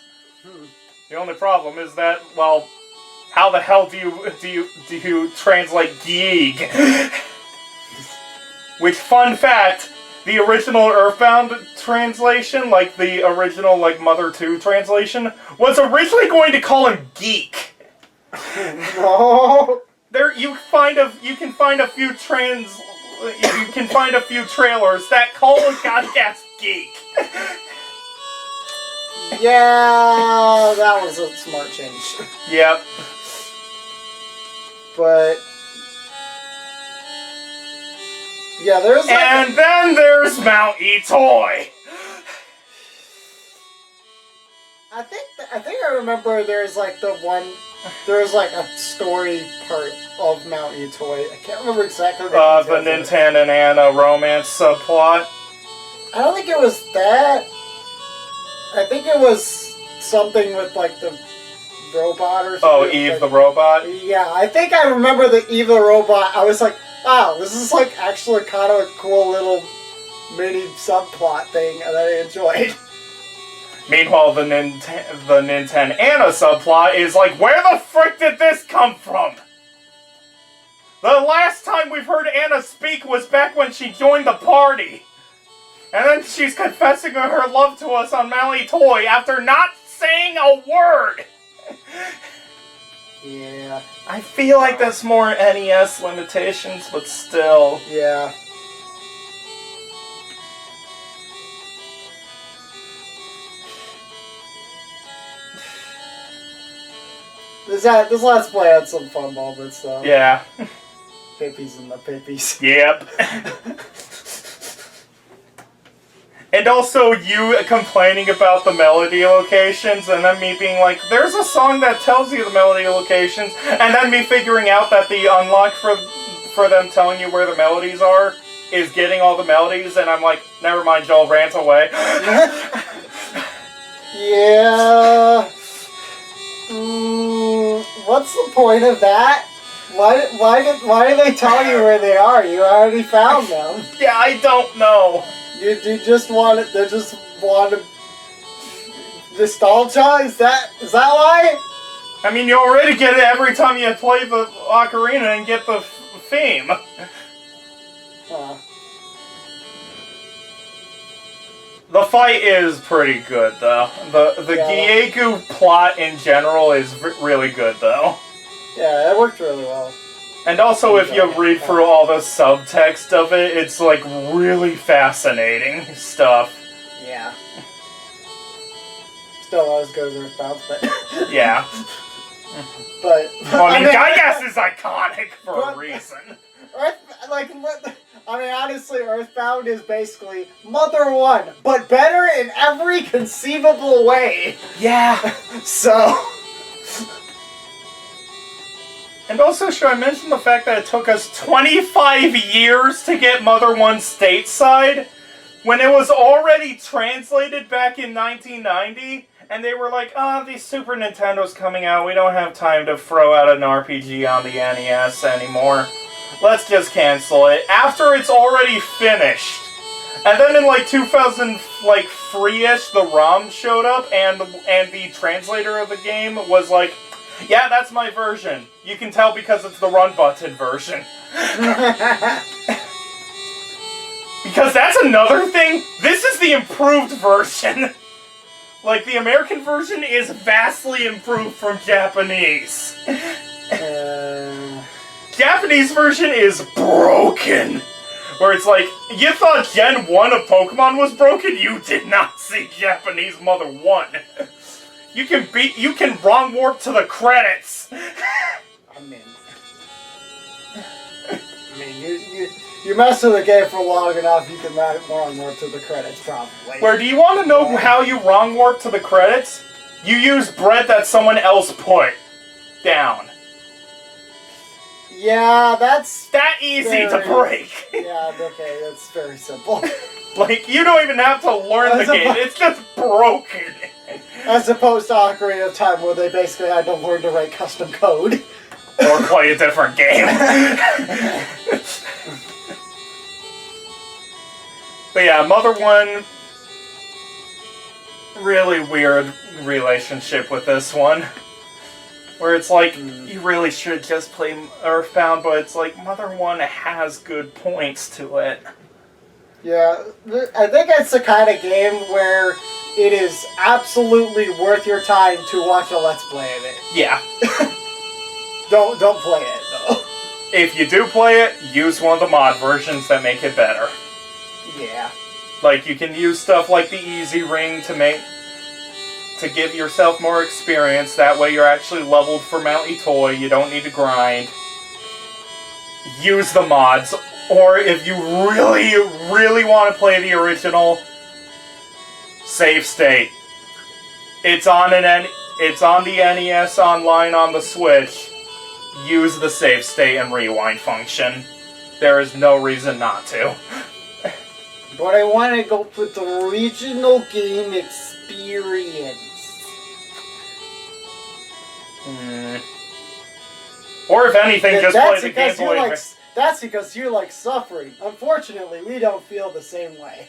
The only problem is that, well, how the hell do you translate Gieg? Which, fun fact, the original Earthbound translation, like the original like Mother 2 translation, was originally going to call him Geek. No. You can find a few trailers that call a Gygas Geek. Yeah, that was a smart change. Yep. But yeah, there's like and then there's Mount Toy. I think I remember there's like like a story part of Mount Toy. I can't remember exactly The Nintendo and Anna romance subplot. I don't think it was that. I think it was something with like the robot or something. Oh, Eve the robot? Yeah, I think I remember the Eve the robot. I was like, wow, this is like actually kind of a cool little mini subplot thing that I enjoyed. Meanwhile, the Nintendo Anna subplot is like, where the frick did this come from? The last time we've heard Anna speak was back when she joined the party. And then she's confessing her love to us on Mally Toy after not saying a word. Yeah. I feel like that's more NES limitations, but still. Yeah. This last play had some fun moments, though. Yeah. Pippies and the pippies. Yep. And also you complaining about the melody locations, and then me being like, there's a song that tells you the melody locations, and then me figuring out that the unlock for them telling you where the melodies are is getting all the melodies, and I'm like, never mind, Joel, rant away. Yeah. What's the point of that? Why do they tell you where they are? You already found them. Yeah, I don't know. You just want it. They just want to nostalgia. Is that why? I mean, you already get it every time you play the ocarina and get the theme. The fight is pretty good, though. The Giegu plot in general is really good, though. Yeah, it worked really well. And also, if you read through all the subtext of it, it's like really fascinating stuff. Yeah. Still not as good as Earthbound, but yeah. But I mean, Gygas is iconic for a reason. Honestly, Earthbound is basically Mother 1, but better in every conceivable way. Yeah. So. And also, should I mention the fact that it took us 25 years to get Mother 1 stateside, when it was already translated back in 1990, and they were like, the Super Nintendo's coming out, we don't have time to throw out an RPG on the NES anymore. Let's just cancel it. After it's already finished. And then in like 2003-ish, the ROM showed up, and the translator of the game was like, yeah, that's my version. You can tell because it's the run button version. Because that's another thing. This is the improved version. Like, the American version is vastly improved from Japanese. Japanese version is broken. Where it's like, you thought Gen 1 of Pokemon was broken? You did not see Japanese Mother 1. You can wrong warp to the credits. I mean, you mess with the game for long enough, you can wrong warp to the credits, probably. Where do you want to know how you wrong warp to the credits? You use bread that someone else put down. Yeah, that's that easy to break. Yeah, okay, that's very simple. Like, you don't even have to learn the game, it's just broken. As opposed to Ocarina of Time, where they basically had to learn to write custom code. Or play a different game. But yeah, Mother 1, really weird relationship with this one. Where it's like, you really should just play Earthbound, but it's like, Mother 1 has good points to it. Yeah, I think it's the kind of game where it is absolutely worth your time to watch a Let's Play of it. Yeah. Don't play it, though. If you do play it, use one of the mod versions that make it better. Yeah. Like, you can use stuff like the Easy Ring to give yourself more experience. That way you're actually leveled for Mounty Toy. You don't need to grind. Use the mods. Or if you really, really want to play the original, save state. It's on the NES Online on the Switch. Use the save state and rewind function. There is no reason not to. But I want to go with the original game experience. Or if anything, just play the Game Boy. That's because you like suffering. Unfortunately, we don't feel the same way.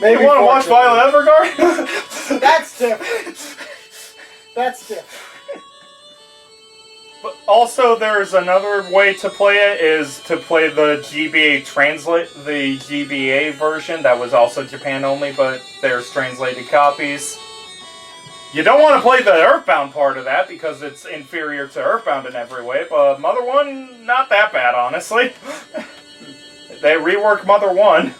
Maybe you want to watch Violet Evergarden? That's different. That's different. But also, there's another way to play it, is to play the GBA version. That was also Japan only, but there's translated copies. You don't want to play the Earthbound part of that, because it's inferior to Earthbound in every way, but Mother 1, not that bad, honestly. They reworked Mother 1.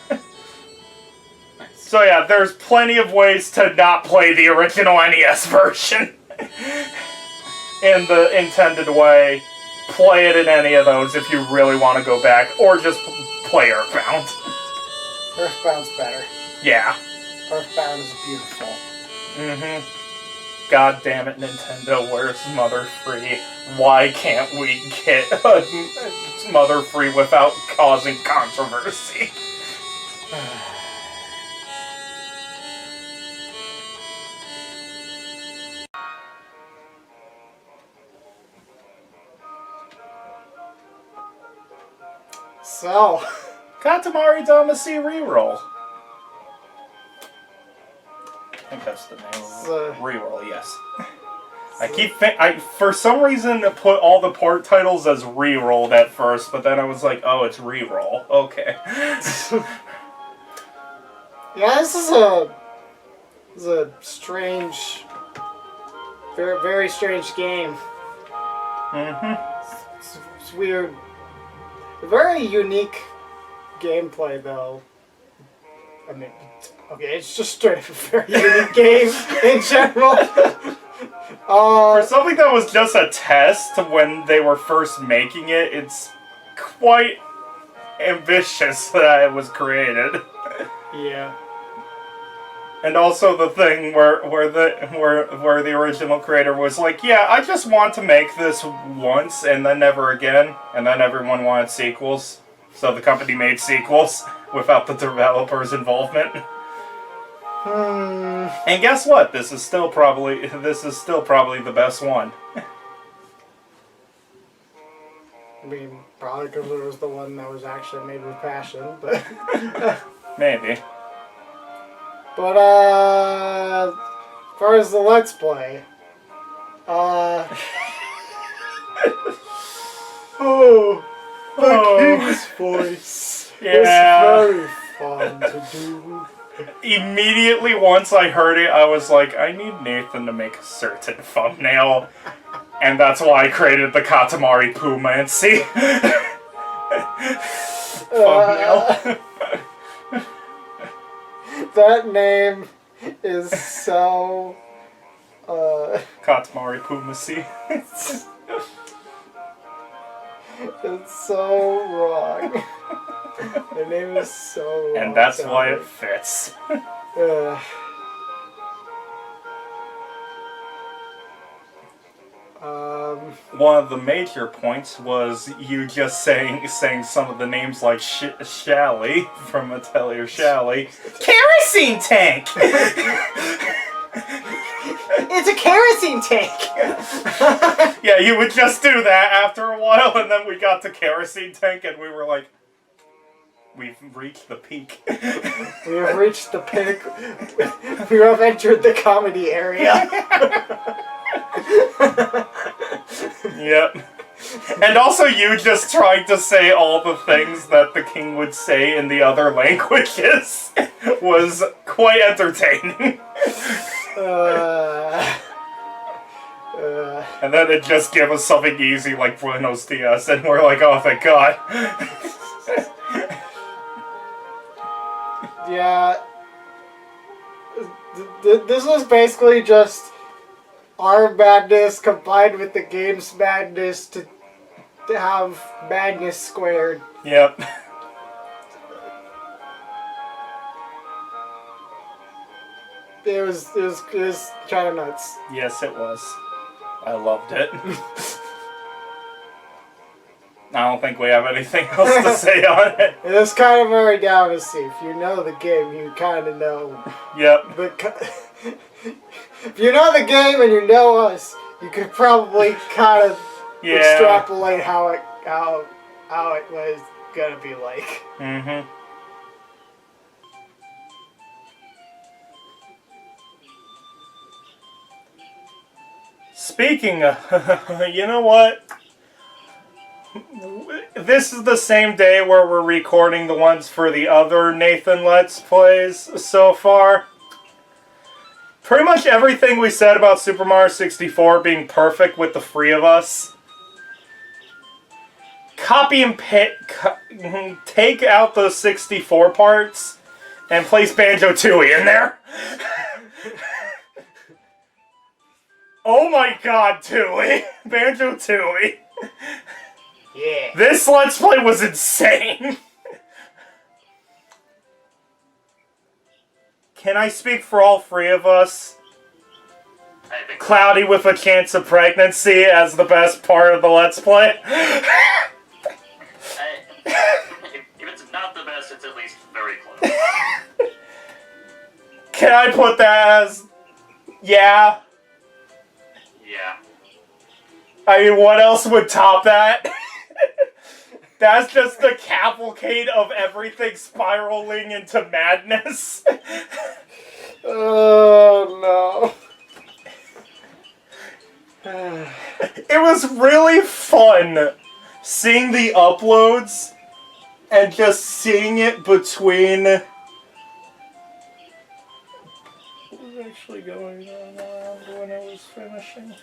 So yeah, there's plenty of ways to not play the original NES version. In the intended way. Play it in any of those if you really want to go back, or just play Earthbound. Earthbound's better. Yeah. Earthbound is beautiful. God damn it, Nintendo, where's Mother Free? Why can't we get Mother Free without causing controversy? So, Katamari Damacy reroll. I think that's the name of it. Reroll, yes. I for some reason put all the port titles as rerolled at first, but then I was like, oh, it's reroll. Okay. Yeah, this is a strange, very, very strange game. It's weird. Very unique gameplay, though. I mean, okay, it's just straight up a very unique game in general. For something that was just a test when they were first making it, it's quite ambitious that it was created. Yeah. And also the thing where the original creator was like, yeah, I just want to make this once and then never again, and then everyone wanted sequels, so the company made sequels without the developers' involvement. And guess what? This is still probably the best one. I mean, probably because it was the one that was actually made with passion, but Maybe. But, as far as the Let's Play, the King's voice was very fun to do. Immediately once I heard it, I was like, I need Nathan to make a certain thumbnail. And that's why I created the Katamari Pumancy thumbnail. That name is so... Katamari Pumasi. It's so wrong. The name is so wrong. And that's why it fits. One of the major points was you just saying some of the names like Shally from Atelier Shally. Kerosene tank! It's a kerosene tank! Yeah, you would just do that after a while, and then we got to kerosene tank, and we were like, we've reached the peak. We have reached the pinnacle. We have entered the comedy area. Yep. And also you just trying to say all the things that the king would say in the other languages was quite entertaining. And then it just gave us something easy like Buenos Dias, and we're like, oh, thank God. Yeah. This was basically just our madness combined with the game's madness to have madness squared. Yep. It was kind of nuts. Yes, it was. I loved it. I don't think we have anything else to say on it. It was kind of very down to see. If you know the game, you kind of know. Yep. If you know the game and you know us, you could probably kind of extrapolate how it was gonna be like. Mm-hmm. Speaking of, you know what? This is the same day where we're recording the ones for the other Nathan Let's Plays so far. Pretty much everything we said about Super Mario 64 being perfect with the three of us. Copy and take out those 64 parts and place Banjo-Tooie in there. Oh my God, Tooie! Banjo-Tooie. Yeah. This Let's Play was insane. Can I speak for all three of us? Cloudy with a chance of pregnancy as the best part of the Let's Play? If it's not the best, it's at least very close. Can I put that as... Yeah? Yeah. I mean, what else would top that? That's just the cavalcade of everything spiraling into madness. Oh, no. It was really fun seeing the uploads and just seeing it between... What was actually going on around when it was finishing?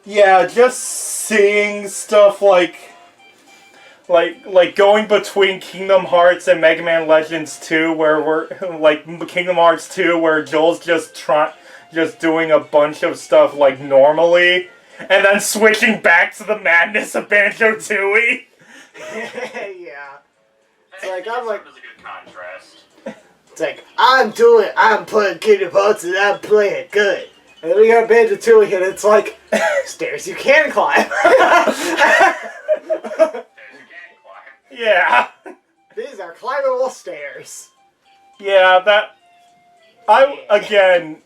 Yeah, just seeing stuff like going between Kingdom Hearts and Mega Man Legends 2, where we're like Kingdom Hearts 2, where Joel's just doing a bunch of stuff like normally, and then switching back to the madness of Banjo-Tooie. Yeah. It's like, I'm like... It was a good contrast. It's like, I'm playing Kingdom Hearts and I'm playing good. And then we got Banjo-Tooie and it's like, stairs you can climb. Yeah. These are climbable stairs. Yeah, I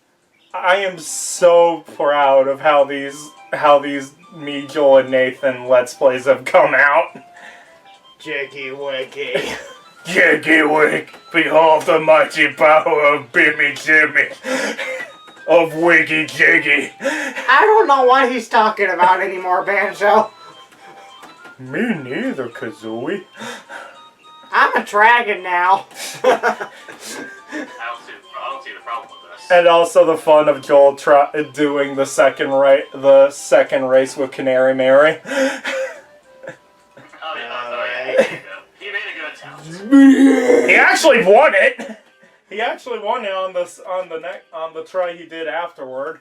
am so proud of how these me, Joel, and Nathan Let's Plays have come out. Jiggy Wiggy. Jiggy Wig, behold the mighty power of Bimmy Jimmy. Of Wiggy Jiggy. I don't know what he's talking about anymore, Banjo. Me neither, Kazooie. I'm a dragon now. I don't see the problem with this. And also the fun of Joel doing the second race with Canary Mary. Oh yeah, Alright. he made a good attempt. He actually won it. He actually won it on the try he did afterward.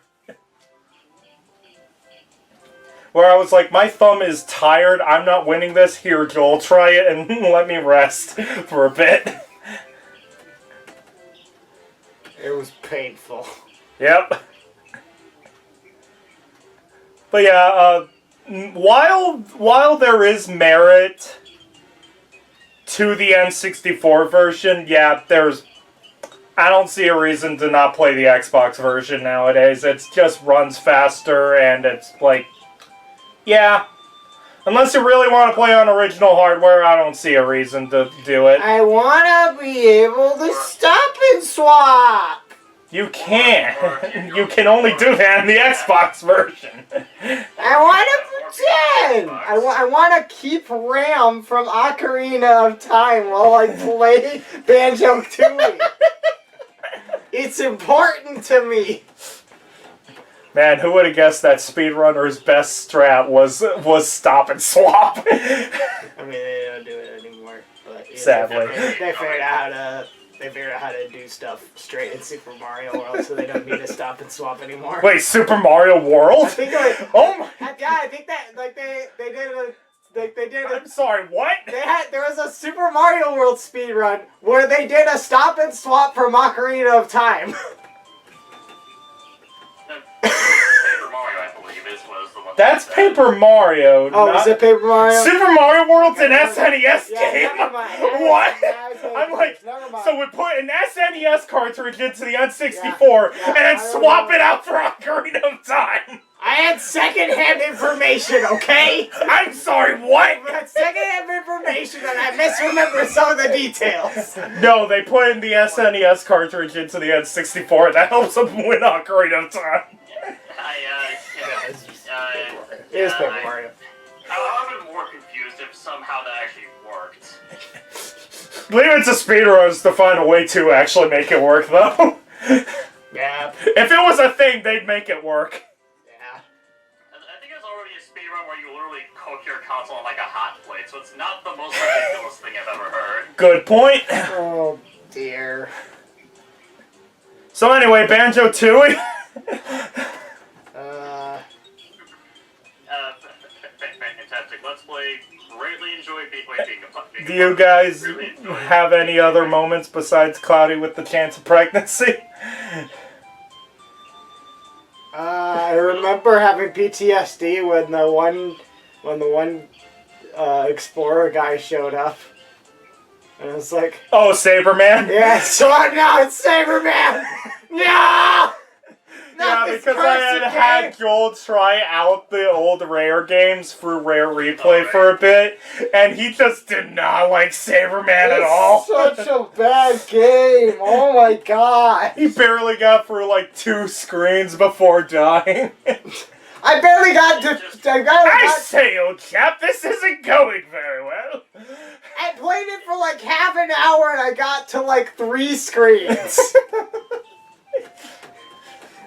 Where I was like, my thumb is tired, I'm not winning this. Here, Joel, try it and let me rest for a bit. It was painful. Yep. But yeah, while there is merit to the N64 version, yeah, I don't see a reason to not play the Xbox version nowadays. It just runs faster and it's like, yeah. Unless you really want to play on original hardware, I don't see a reason to do it. I want to be able to stop and swap. You can't. You can only do that in the Xbox version. I want to pretend. I want to keep RAM from Ocarina of Time while I play Banjo-Tooie. It's important to me. Man, who would have guessed that speedrunner's best strat was stop and swap? I mean, they don't do it anymore. But, Sadly. They figured out how to do stuff straight in Super Mario World, so they don't need to stop and swap anymore. Wait, Super Mario World? I think like, oh my! Yeah, I think that like they did a. I'm sorry, what? There was a Super Mario World speedrun where they did a stop and swap from Ocarina of Time. Paper Mario, I believe, was the one. That's Paper Mario. Oh, is it Paper Mario? Super Mario World's an SNES Yeah, game. never mind. What? Yeah, I'm like, never mind. so we put an SNES cartridge into the N64 and then swap it out for Ocarina of Time. I had secondhand information, okay? I'm sorry, what? I had secondhand information and I misremembered some of the details. No, they put in the SNES cartridge into the N64. That helps them win Ocarina of Time. It is Paper Mario. I would have been more confused if somehow that actually worked. Leave it to speedrunners to find a way to actually make it work, though. Yeah. If it was a thing, they'd make it work. Yeah. I think it's already a speedrun where you literally cook your console on like a hot plate, so it's not the most ridiculous thing I've ever heard. Good point. Oh, dear. So anyway, Banjo-Tooie. Fantastic. Let's play. Greatly enjoy being Do you guys have any other moments besides Cloudy with the chance of pregnancy? I remember having PTSD when the one Explorer guy showed up. And it was like... Oh, Saberman? Yeah, so no, it's Saberman! No! Yeah, because I had Joel try out the old Rare games through Rare Replay for a bit, and he just did not like Saberman at all. Such a bad game. Oh my god. He barely got through like 2 screens before dying. I barely got to... I say, old chap, this isn't going very well. I played it for like half an hour and I got to like 3 screens.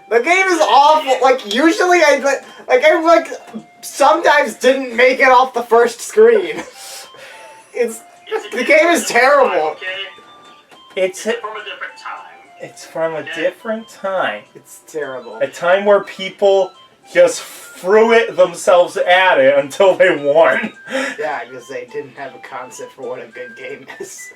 The game is awful. Like usually I sometimes didn't make it off the first screen. The game is terrible. It's from a different time. It's from a different time. It's terrible. A time where people just threw it themselves at it until they won. Yeah, because they didn't have a concept for what a good game is.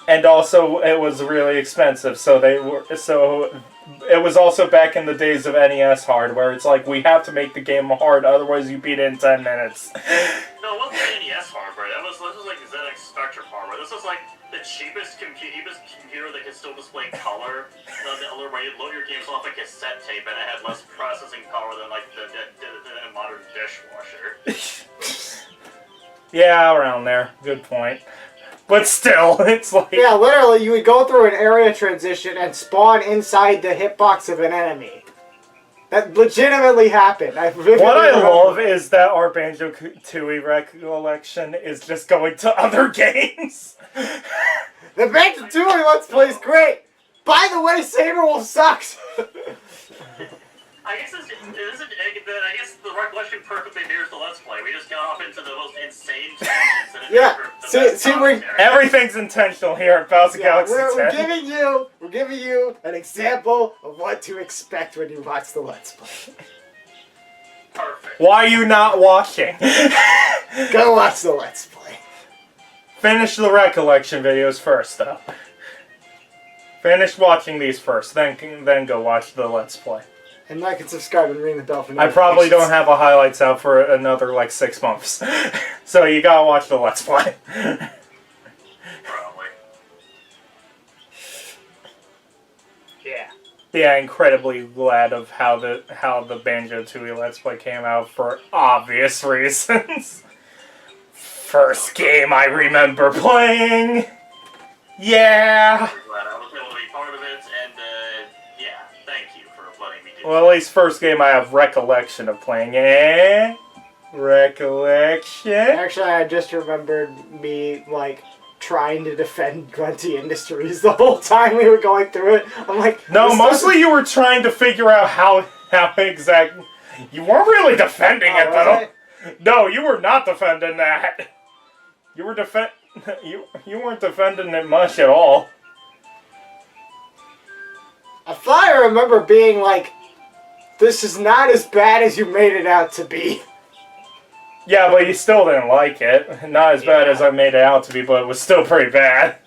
And also, it was really expensive, so it was also back in the days of NES hardware. It's like, we have to make the game hard, otherwise you beat it in 10 minutes. No, it wasn't NES hardware. This was like ZX Spectrum hardware. This was like the cheapest computer that could still display color. The other way, you'd load your games off a cassette tape, and it had less processing power than like the modern dishwasher. Yeah, around there. Good point. But still, it's like... Yeah, literally, you would go through an area transition and spawn inside the hitbox of an enemy. That legitimately happened. What I love is that our Banjo-Tooie Recollection is just going to other games. The Banjo-Tooie Let's Play is great! By the way, Saberwolf sucks! I guess I guess the Recollection perfectly mirrors the Let's Play. We just got off into the most insane tangents. And Yeah, Everything's intentional here at Bowser Galaxy we're 10. giving you an example of what to expect when you watch the Let's Play. Perfect. Why are you not watching? Go watch the Let's Play. Finish the Recollection videos first, though. Finish watching these first, then go watch the Let's Play. And like and subscribe and ring the bell for I probably don't have a highlights out for another, like, 6 months. So you gotta watch the Let's Play. Probably. Yeah. Yeah, incredibly glad of how the Banjo-Tooie Let's Play came out for obvious reasons. First game I remember playing. Yeah. Glad I was able to be part of it, and yeah, thank you for letting me do Well, at least first game I have recollection of playing. Recollection. Actually, I just remembered me, like, trying to defend Grunty Industries the whole time we were going through it. I'm like... No, mostly you were trying to figure out how exactly... You weren't really defending it, though. No, you were not defending that. You were you weren't defending it much at all. I thought I remember being like, this is not as bad as you made it out to be. Yeah, but you still didn't like it. Not as bad as I made it out to be, but it was still pretty bad.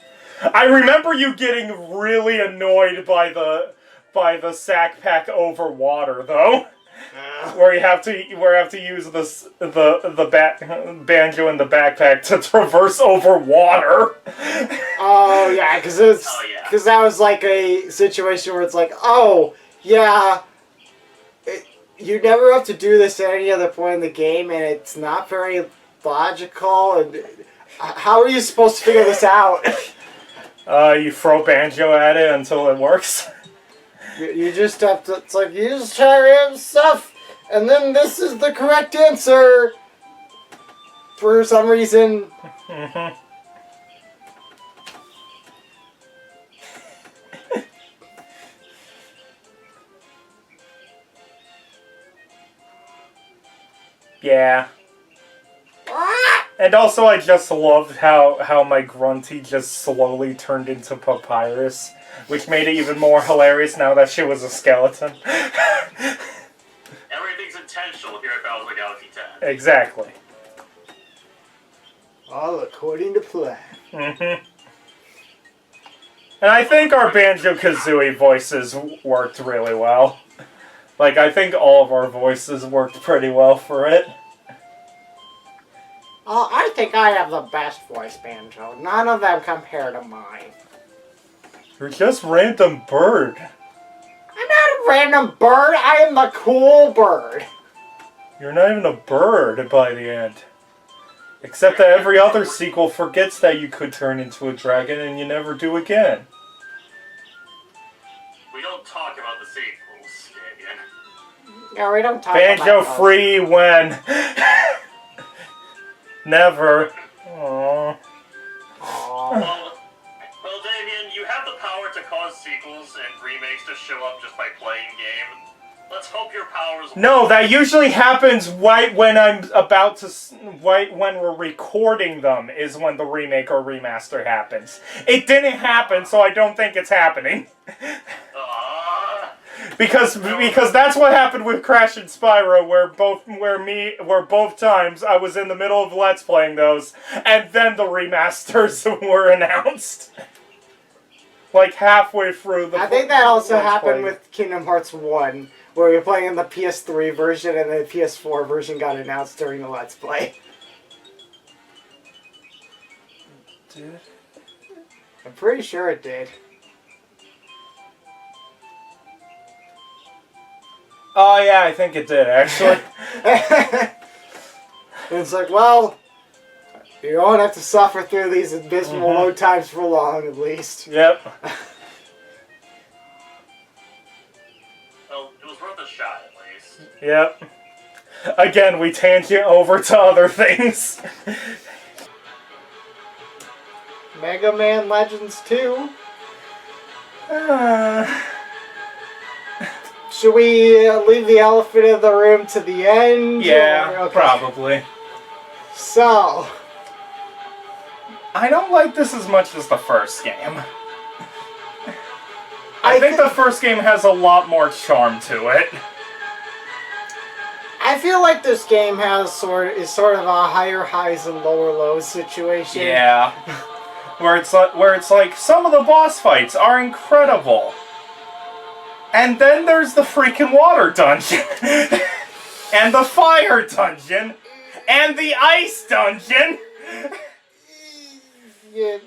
I remember you getting really annoyed by the sack pack over water, though. Where you have to use the banjo in the backpack to traverse over water. Oh yeah, because that was like a situation where it's like, oh yeah, you never have to do this at any other point in the game, and it's not very logical. And how are you supposed to figure this out? You throw banjo at it until it works. You just have to, it's like, you just try random stuff, and then this is the correct answer, for some reason. Yeah. And also I just loved how my Grunty just slowly turned into Papyrus, which made it even more hilarious now that she was a skeleton. Everything's intentional here at Bowser Galaxy 10. Exactly. All according to plan. And I think our Banjo-Kazooie voices worked really well. Like, I think all of our voices worked pretty well for it. I think I have the best voice, Banjo. None of them compare to mine. You're just random bird. I'm not a random bird. I am the cool bird. You're not even a bird by the end. Except that every other sequel forgets that you could turn into a dragon and you never do again. We don't talk about the sequels, Gagan. No, we don't talk Banjo about free when... Never. Aww. Well, Damien, you have the power to cause sequels and remakes to show up just by playing game. Let's hope your powers... No, that usually happens right when I'm about to... Right when we're recording them is when the remake or remaster happens. It didn't happen, so I don't think it's happening. Because that's what happened with Crash and Spyro, where both times I was in the middle of Let's Playing those, and then the remasters were announced. Like halfway through the... I think that also happened with Kingdom Hearts 1, where you're playing in the PS3 version and the PS4 version got announced during the Let's Play. Did? I'm pretty sure it did. Oh yeah, I think it did, actually. It's like, well, you don't have to suffer through these abysmal load times for long, at least. Yep. Well, it was worth a shot, at least. Yep. Again, we tangent over to other things. Mega Man Legends 2. Should we leave the elephant in the room to the end? Yeah, or- okay. probably. So, I don't like this as much as the first game. I I think thi- the first game has a lot more charm to it. I feel like this game is sort of a higher highs and lower lows situation. Yeah. Where it's like some of the boss fights are incredible. And then there's the freaking water dungeon. And the fire dungeon. And the ice dungeon. Yeah,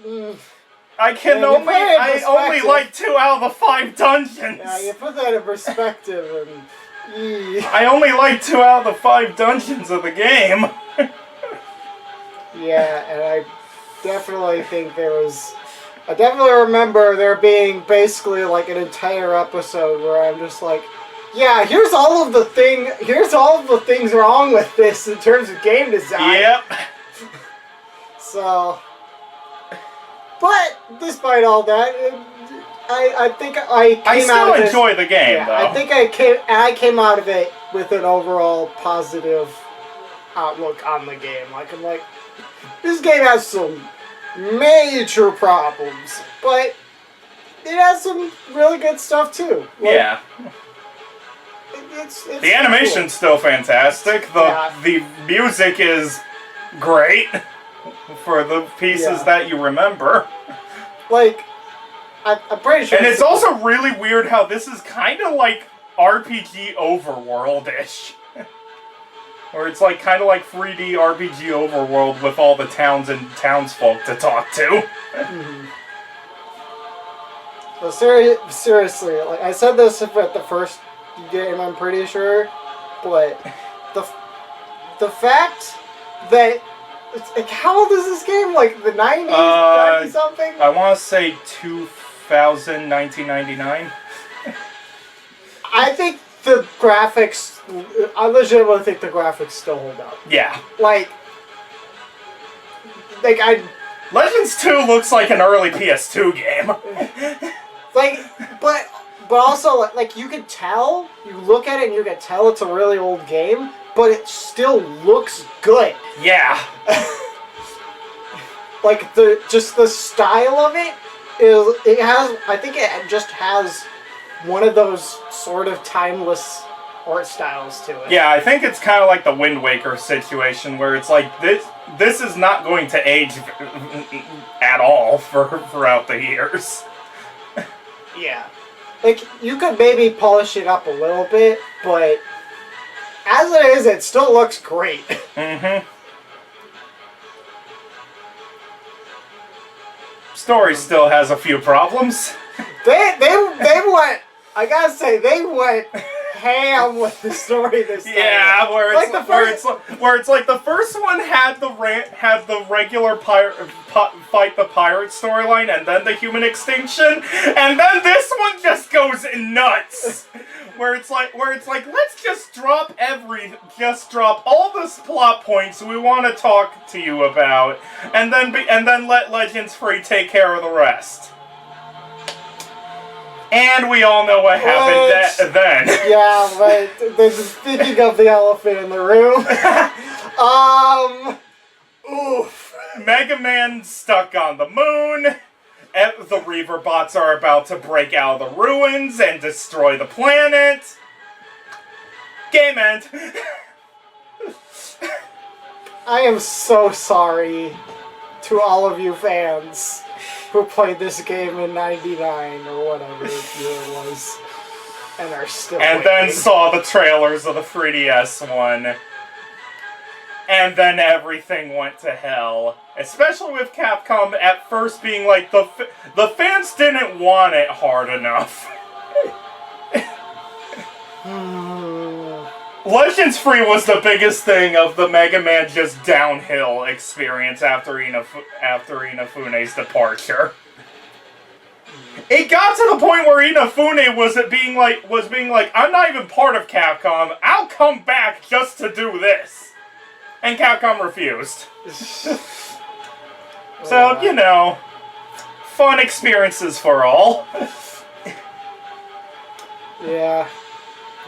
I can Yeah, you put it in only perspective. like 2 out of the 5 dungeons. yeah, you put that in perspective, and I only like 2 out of the 5 dungeons of the game. yeah, and I definitely think I definitely remember there being basically like an entire episode where I'm just like, yeah, here's all of the things wrong with this in terms of game design. Yep. So, but despite all that, I think I I came out still of this. enjoy the game, Yeah, though. I think I came out of it with an overall positive outlook on the game. Like I'm like, this game has some major problems, but it has some really good stuff too. Like, Yeah. it's The animation's still fantastic. The music is great for the pieces Yeah. that you remember. cool. Like I'm pretty sure. And it's also really weird how this is kind of like RPG Overworld-ish. Where it's like kind of like 3D RPG Overworld with all the towns and townsfolk to talk to. Mhm. Well, seriously, like I said this at the first game, I'm pretty sure, but the fact that like, how old is this game? Like the 90s, 90 something? I want to say 1999. I think the graphics. I legitimately think the graphics still hold up. Yeah. Like I Legends 2 looks like an early PS2 game. like, but also like you can tell. You look at it and you can tell it's a really old game, but it still looks good. Yeah. Like the style of it has. I think it just has one of those sort of timeless art styles to it. Yeah, I think it's kind of like the Wind Waker situation where it's like this is not going to age at all throughout the years. Yeah. Like you could maybe polish it up a little bit, but as it is, it still looks great. Mm-hmm. Story still has a few problems. They went. I gotta say they went ham with the story this time. Yeah, where it's Like the where it's like the first one had the regular fight the pirate storyline, and then the human extinction, and then this one just goes nuts. Where it's like let's just drop all the plot points we want to talk to you about, and then let Legends Free take care of the rest. And we all know what happened then. Yeah, but speaking of the elephant in the room, oof. Mega Man stuck on the moon. The Reaver bots are about to break out of the ruins and destroy the planet. Game end. I am so sorry to all of you fans who played this game in '99 or whatever year it was, and are still And waiting. then saw the trailers of the 3DS one. And then everything went to hell. Especially with Capcom at first being like, the fans didn't want it hard enough. Legends Free was the biggest thing of the Mega Man just downhill experience after Inafune's departure. It got to the point where Inafune was being like, I'm not even part of Capcom. I'll come back just to do this. And Capcom refused. So, you know, fun experiences for all. Yeah.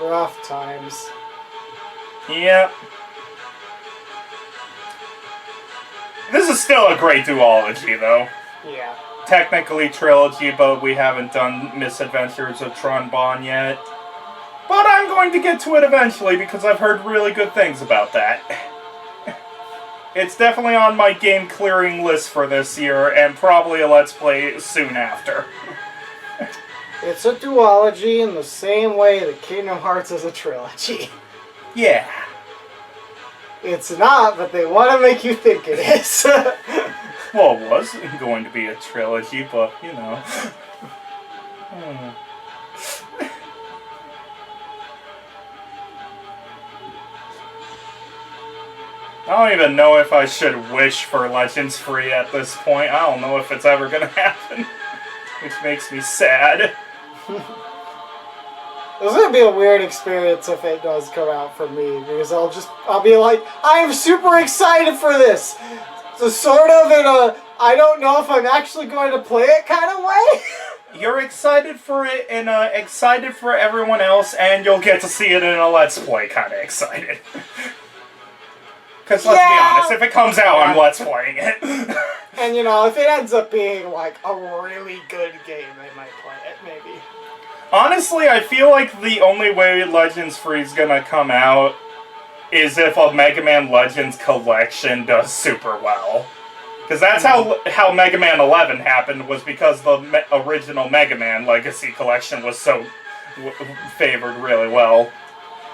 Rough times. Yep. This is still a great duology, though. Yeah. Technically trilogy, but we haven't done Misadventures of Tron Bonne yet. But I'm going to get to it eventually because I've heard really good things about that. It's definitely on my game clearing list for this year, and probably a Let's Play soon after. It's a duology in the same way that Kingdom Hearts is a trilogy. Yeah. It's not, but they want to make you think it is. Well, it was going to be a trilogy, but, you know. I don't even know if I should wish for Legends free at this point. I don't know if it's ever gonna happen. Which makes me sad. It's gonna be a weird experience if it does come out for me, because I'll be like, I am super excited for this! So sort of in a, I don't know if I'm actually going to play it kind of way. You're excited for it and excited for everyone else, and you'll get to see it in a Let's Play kind of excited. Because let's be honest, if it comes out, I'm Let's Playing it. And you know, if it ends up being like a really good game, I might play it, maybe. Honestly, I feel like the only way Legends Free is gonna come out is if a Mega Man Legends collection does super well. Because that's how Mega Man 11 happened, was because the original Mega Man Legacy collection was so favored really well.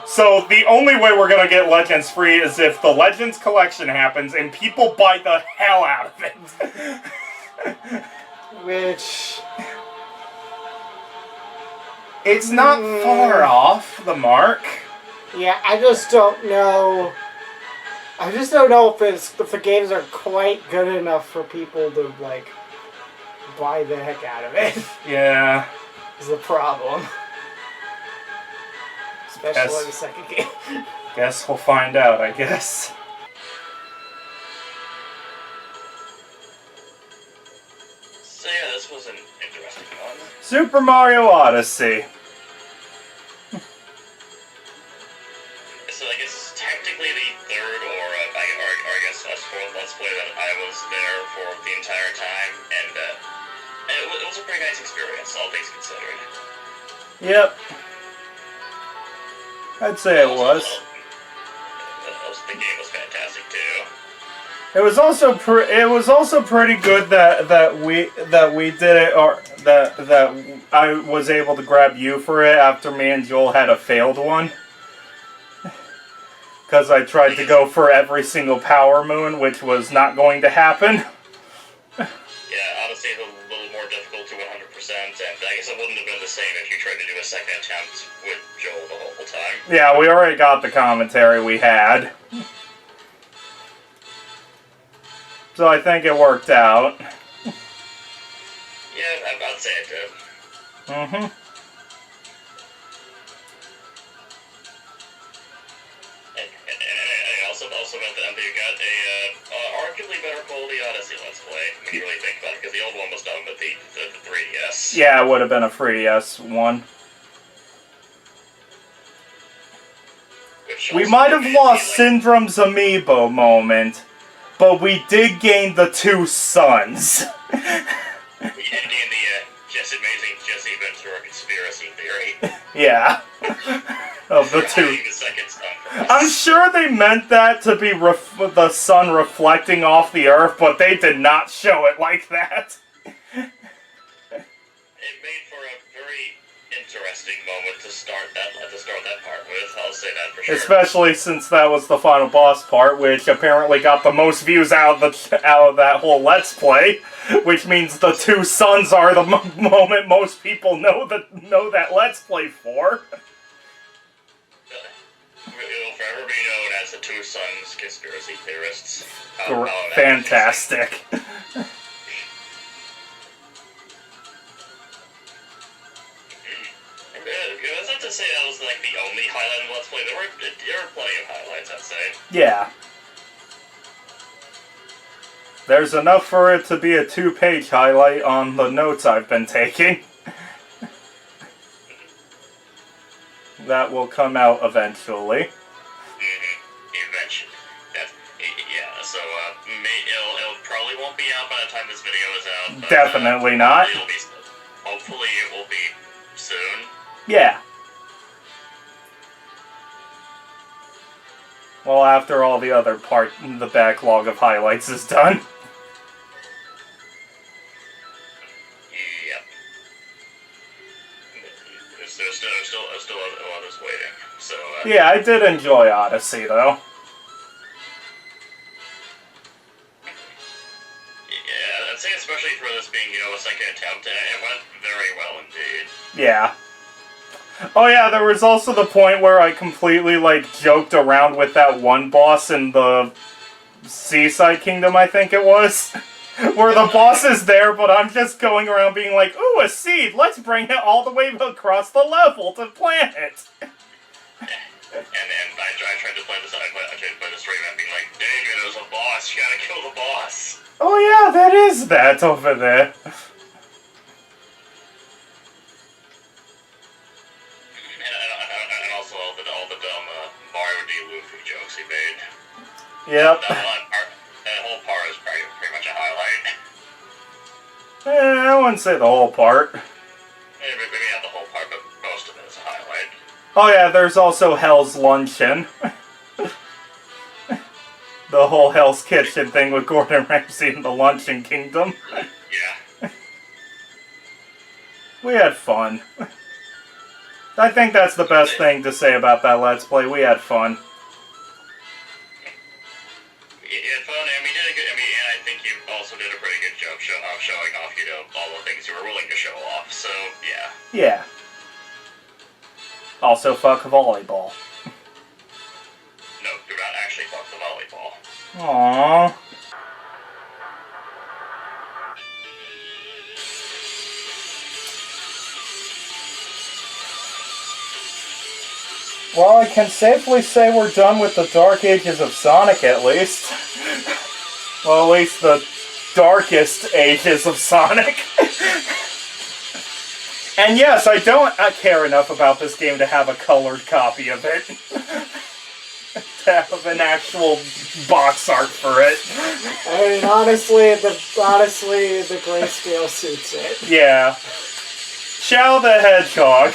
So the only way we're gonna get Legends free is if the Legends collection happens and people buy the hell out of it. Which... It's not far off the mark. Yeah, I just don't know. I just don't know if the games are quite good enough for people to, like, buy the heck out of it. Yeah. Is the problem. Especially the second game. Guess we'll find out, I guess. So yeah, this was an interesting one. Super Mario Odyssey. So I guess technically the third, or I guess fourth Let's Play that I was there for the entire time, and it was a pretty nice experience, all things considered. Yep. I'd say it was. The game was fantastic too. It was also pretty good that we did it, or that I was able to grab you for it after me and Joel had a failed one. Because I tried to go for every single Power Moon, which was not going to happen. Yeah, honestly, it's a little more difficult to 100%, and I guess it wouldn't have been the same if you tried to do a second attempt with Joel the whole time. Yeah, we already got the commentary we had. So I think it worked out. Yeah, I'd say it did. Mm-hmm. And also meant that you got a arguably better quality Odyssey Let's Play, when you really think about it, because the old one was done with the 3DS. Yeah, it would have been a 3DS one. We might have lost Syndrome's amiibo moment, but we did gain the two sons. We did gain the just amazing Jesse Ventura conspiracy theory. Yeah. Of the two. The second son. I'm sure they meant that to be the sun reflecting off the earth, but they did not show it like that. It made for a very interesting moment to start that part with. I'll say that for sure. Especially since that was the final boss part, which apparently got the most views out of that whole Let's Play, which means the two suns are the moment most people know that Let's Play for. It will forever be known as the Two Sons conspiracy theorists. Fantastic. That's not to say that was like the only highlight of Let's Play. There were plenty of highlights, I'd say. Yeah. There's enough for it to be a 2-page highlight on the notes I've been taking. that will come out eventually. Eventually. Yeah, so it'll probably won't be out by the time this video is out. But, Definitely not. Hopefully it will be soon. Yeah. Well, after all the other the backlog of highlights is done. Yep. There's still others waiting. So. Yeah, I did enjoy Odyssey though. Yeah, I'd say especially for this being, a second attempt, it went very well indeed. Yeah. Oh yeah, there was also the point where I completely, joked around with that one boss in the Seaside Kingdom, I think it was. Where the boss is there, but I'm just going around being like, ooh, a seed, let's bring it all the way across the level to plant it. And I tried to play this stream and being like, dang it, there's a boss, you gotta kill the boss. Oh yeah, that is that over there. And also all the dumb Mario D. Luffy jokes he made. Yep. That whole part is pretty much a highlight. I wouldn't say the whole part. Maybe not the whole part, but most of it is a highlight. Oh yeah, there's also Hell's Luncheon. The whole Hell's Kitchen thing with Gordon Ramsay in the Luncheon Kingdom. Yeah. We had fun. I think that's the best thing to say about that Let's Play. We had fun. You had fun, and we did a good. And I think you also did a pretty good job showing off, all the things you were willing to show off. So yeah. Yeah. Also, fuck volleyball. No, do not actually fuck the volleyball. Aww. Well, I can safely say we're done with the Dark Ages of Sonic, at least. Well, at least the darkest ages of Sonic. And yes, I don't care enough about this game to have a colored copy of it. To have an actual box art for it. I mean, honestly, the grayscale suits it. Yeah. Shao the Hedgehog.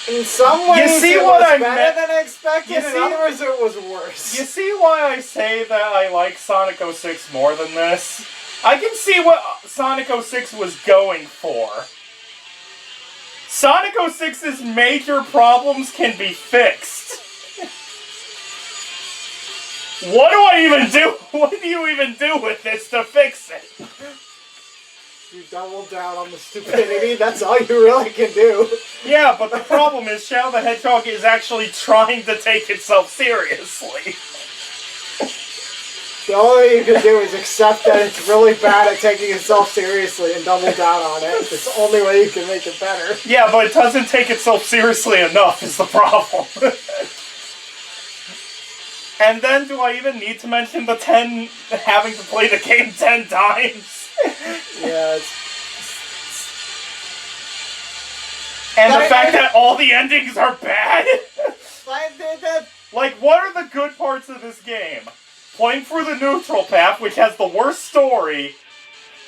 In some ways, You see it what was I better meant? than expected, You in see- others it was worse. You see why I say that I like Sonic 06 more than this? I can see what Sonic 06 was going for. Sonic 06's major problems can be fixed. What do I even do? What do you even do with this to fix it? You double down on the stupidity, that's all you really can do. Yeah, but the problem is Shadow the Hedgehog is actually trying to take itself seriously. The only thing you can do is accept that it's really bad at taking itself seriously and double down on it. It's the only way you can make it better. Yeah, but it doesn't take itself seriously enough is the problem. And then, do I even need to mention the having to play the game 10 times? Yeah, And the fact that all the endings are bad? Like, what are the good parts of this game? Playing through the neutral path, which has the worst story,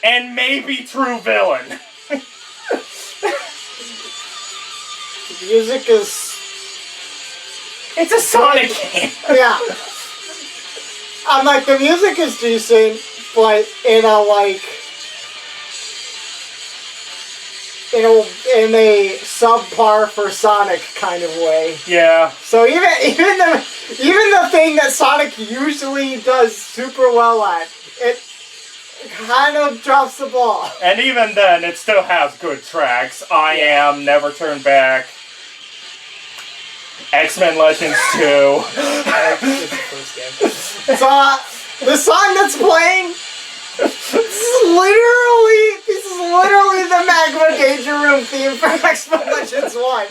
and maybe true villain. the music is... It's a Sonic game. Yeah. I'm like, the music is decent, but in a, in a subpar for Sonic kind of way. Yeah. So even the thing that Sonic usually does super well at, it kind of drops the ball. And even then, it still has good tracks. I Am, Never Turn Back, X-Men Legends 2. So, the song that's playing, this is literally the Magma Danger Room theme for X-Men Legends 1.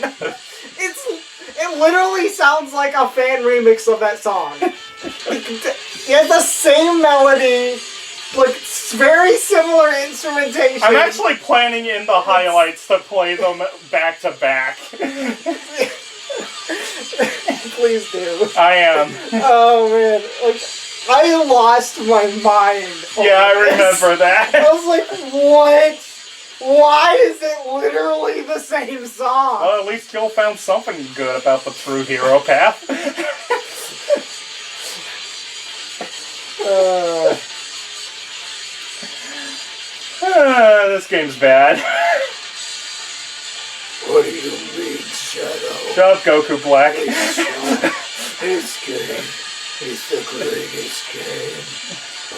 It literally sounds like a fan remix of that song. It has the same melody, like very similar instrumentation. I'm actually planning in the highlights to play them back to back. Please do. I am. Oh man, like I lost my mind. Yeah, I remember that. I was like, what? Why is it literally the same song? Well, at least Gil found something good about the true hero path. This game's bad. What do you mean, Shadow? Shut up, Goku Black. This game is the greatest game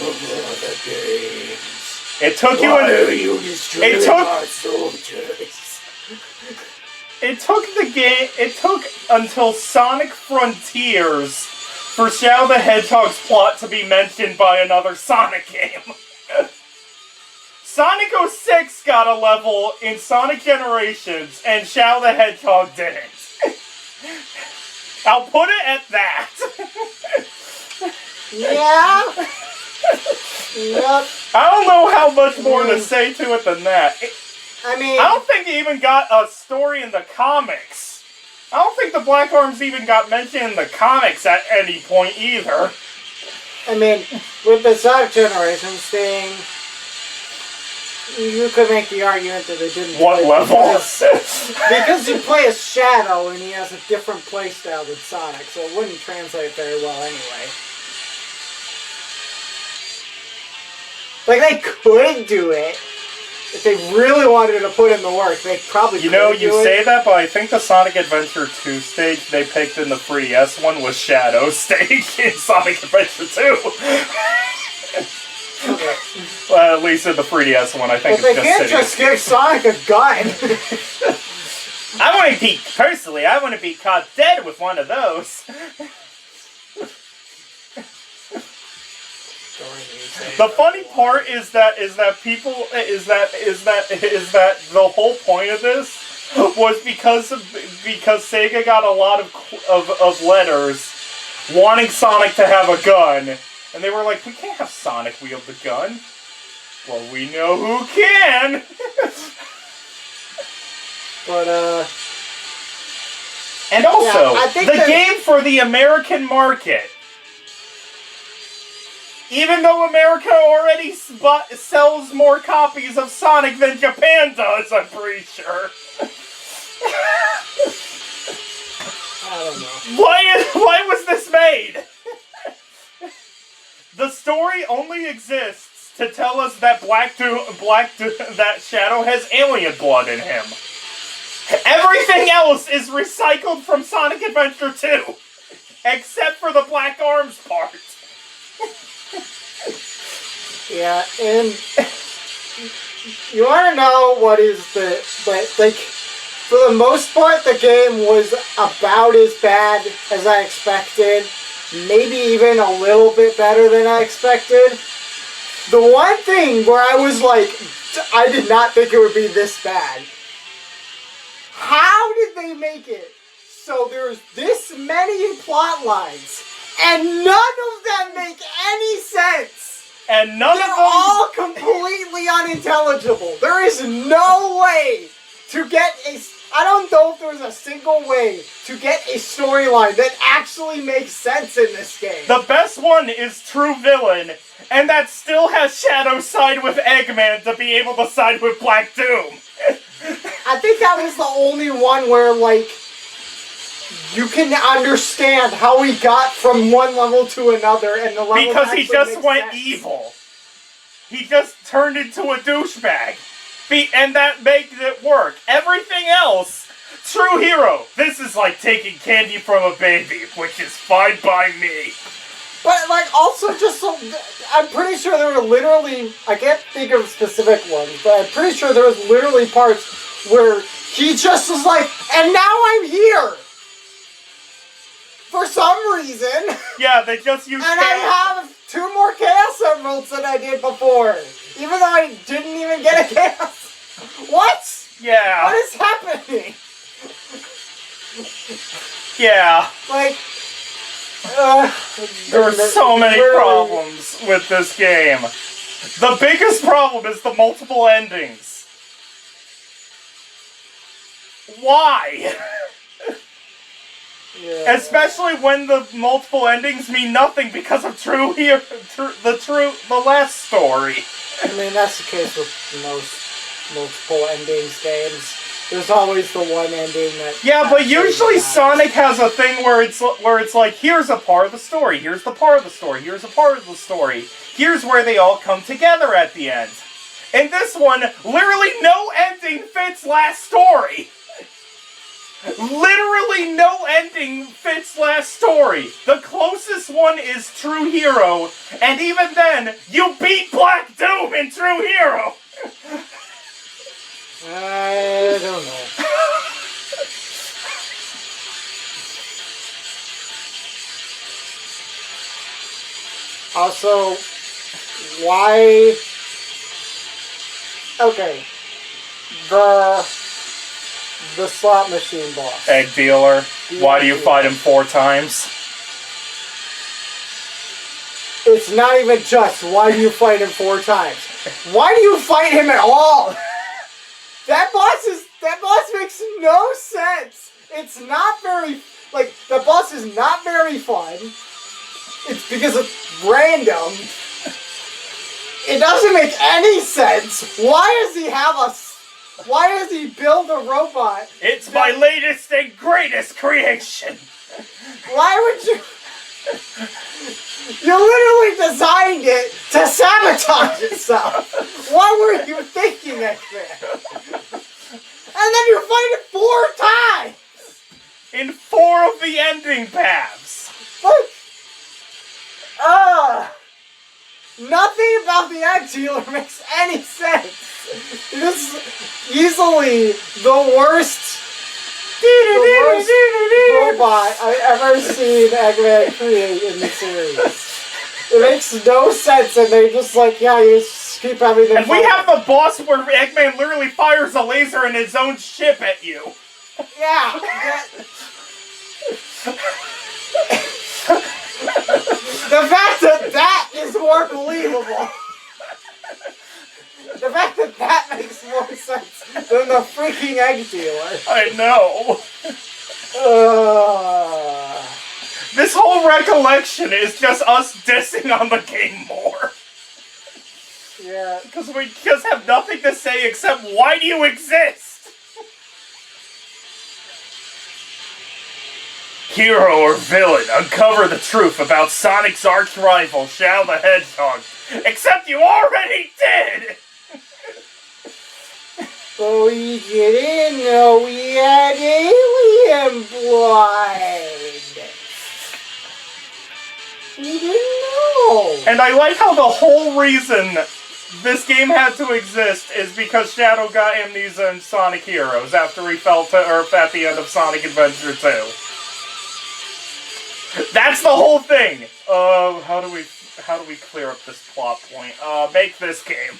of all the games. It took you Why are you destroying took- our soldiers? It took until Sonic Frontiers for Shadow the Hedgehog's plot to be mentioned by another Sonic game. Sonic 06 got a level in Sonic Generations, and Shadow the Hedgehog didn't. I'll put it at that. Yeah. Yep. I don't know how much more to say to it than that. I mean, I don't think it even got a story in the comics. I don't think the Black Arms even got mentioned in the comics at any point either. I mean, with the Sonic Generations thing, you could make the argument that it didn't. What level? Because you play as Shadow and he has a different playstyle than Sonic, so it wouldn't translate very well anyway. Like, they could do it. If they really wanted to put in the work, they probably could. You know, you do it. say that, but I think the Sonic Adventure 2 stage they picked in the 3DS one was Shadow stage in Sonic Adventure 2. Okay. Well, at least in the 3DS one, I think But they it's can't just just give Sonic a gun. I want to be, personally, I want to be caught dead with one of those. The funny part is that the whole point of this was because Sega got a lot of letters wanting Sonic to have a gun, and they were like, we can't have Sonic wield the gun. Well, we know who can. But And also, yeah, I think the game for the American market. Even though America already sells more copies of Sonic than Japan does, I'm pretty sure. I don't know. Why was this made? The story only exists to tell us that that Shadow has alien blood in him. Everything else is recycled from Sonic Adventure 2, except for the Black Arms part. Yeah, and you want to know what is like, for the most part, the game was about as bad as I expected. Maybe even a little bit better than I expected. The one thing where I was like, I did not think it would be this bad. How did they make it so there's this many plot lines and none of them make any sense? And none They're of them... all completely unintelligible. There is no way to get a... I don't know if there's a single way to get a storyline that actually makes sense in this game. The best one is True Villain, and that still has Shadow side with Eggman to be able to side with Black Doom. I think that was the only one where, like, you can understand how he got from one level to another, and the level Because he actually just makes went sense. evil. He just turned into a douchebag. And that made it work. Everything else, true hero. This is like taking candy from a baby, which is fine by me. But, like, also just so... I'm pretty sure there were literally... I can't think of specific ones, but I'm pretty sure there was literally parts where he just was like, and now I'm here! For some reason. Yeah, they just used And I have 2 more Chaos Emeralds than I did before. Even though I didn't even get a Chaos... What? Yeah. What is happening? Yeah. Like... There are so many problems with this game. The biggest problem is the multiple endings. Why? Yeah. Especially when the multiple endings mean nothing because of the last story. I mean, that's the case with most multiple endings games. There's always the one ending that... Yeah, but usually matters. Sonic has a thing where it's like, here's a part of the story, here's the part of the story, here's a part of the story, here's where they all come together at the end. In this one, literally no ending fits last story. Literally no ending fits last story. The closest one is True Hero, and even then, you beat Black Doom in True Hero. I don't know. Also, why... Okay. The slot machine boss. Egg dealer, why do you fight him 4 times? It's not even just, why do you fight him 4 times? Why do you fight him at all? That boss makes no sense. It's not very, like, the boss is not very fun. It's because it's random. It doesn't make any sense. Why does he build a robot? It's my latest and greatest creation. Why would you? You literally designed it to sabotage itself. What were you thinking, X-Man? And then you fight it 4 times! In 4 of the ending paths. Look! Nothing about the egg dealer makes any sense. This is easily the worst robot I've ever seen Eggman create in the series. It makes no sense, and they just like, yeah, you just keep having them. And we have the boss where Eggman literally fires a laser in his own ship at you. Yeah. The fact that is more believable. The fact that makes more sense than the freaking egg dealer. I know. This whole recollection is just us dissing on the game more. Yeah. Because we just have nothing to say except, why do you exist? Hero or villain, uncover the truth about Sonic's arch-rival, Shadow the Hedgehog. Except you already did! But we didn't know we had alien blood. We didn't know. And I like how the whole reason this game had to exist is because Shadow got amnesia in Sonic Heroes after he fell to Earth at the end of Sonic Adventure 2. That's the whole thing! How do we clear up this plot point? Make this game.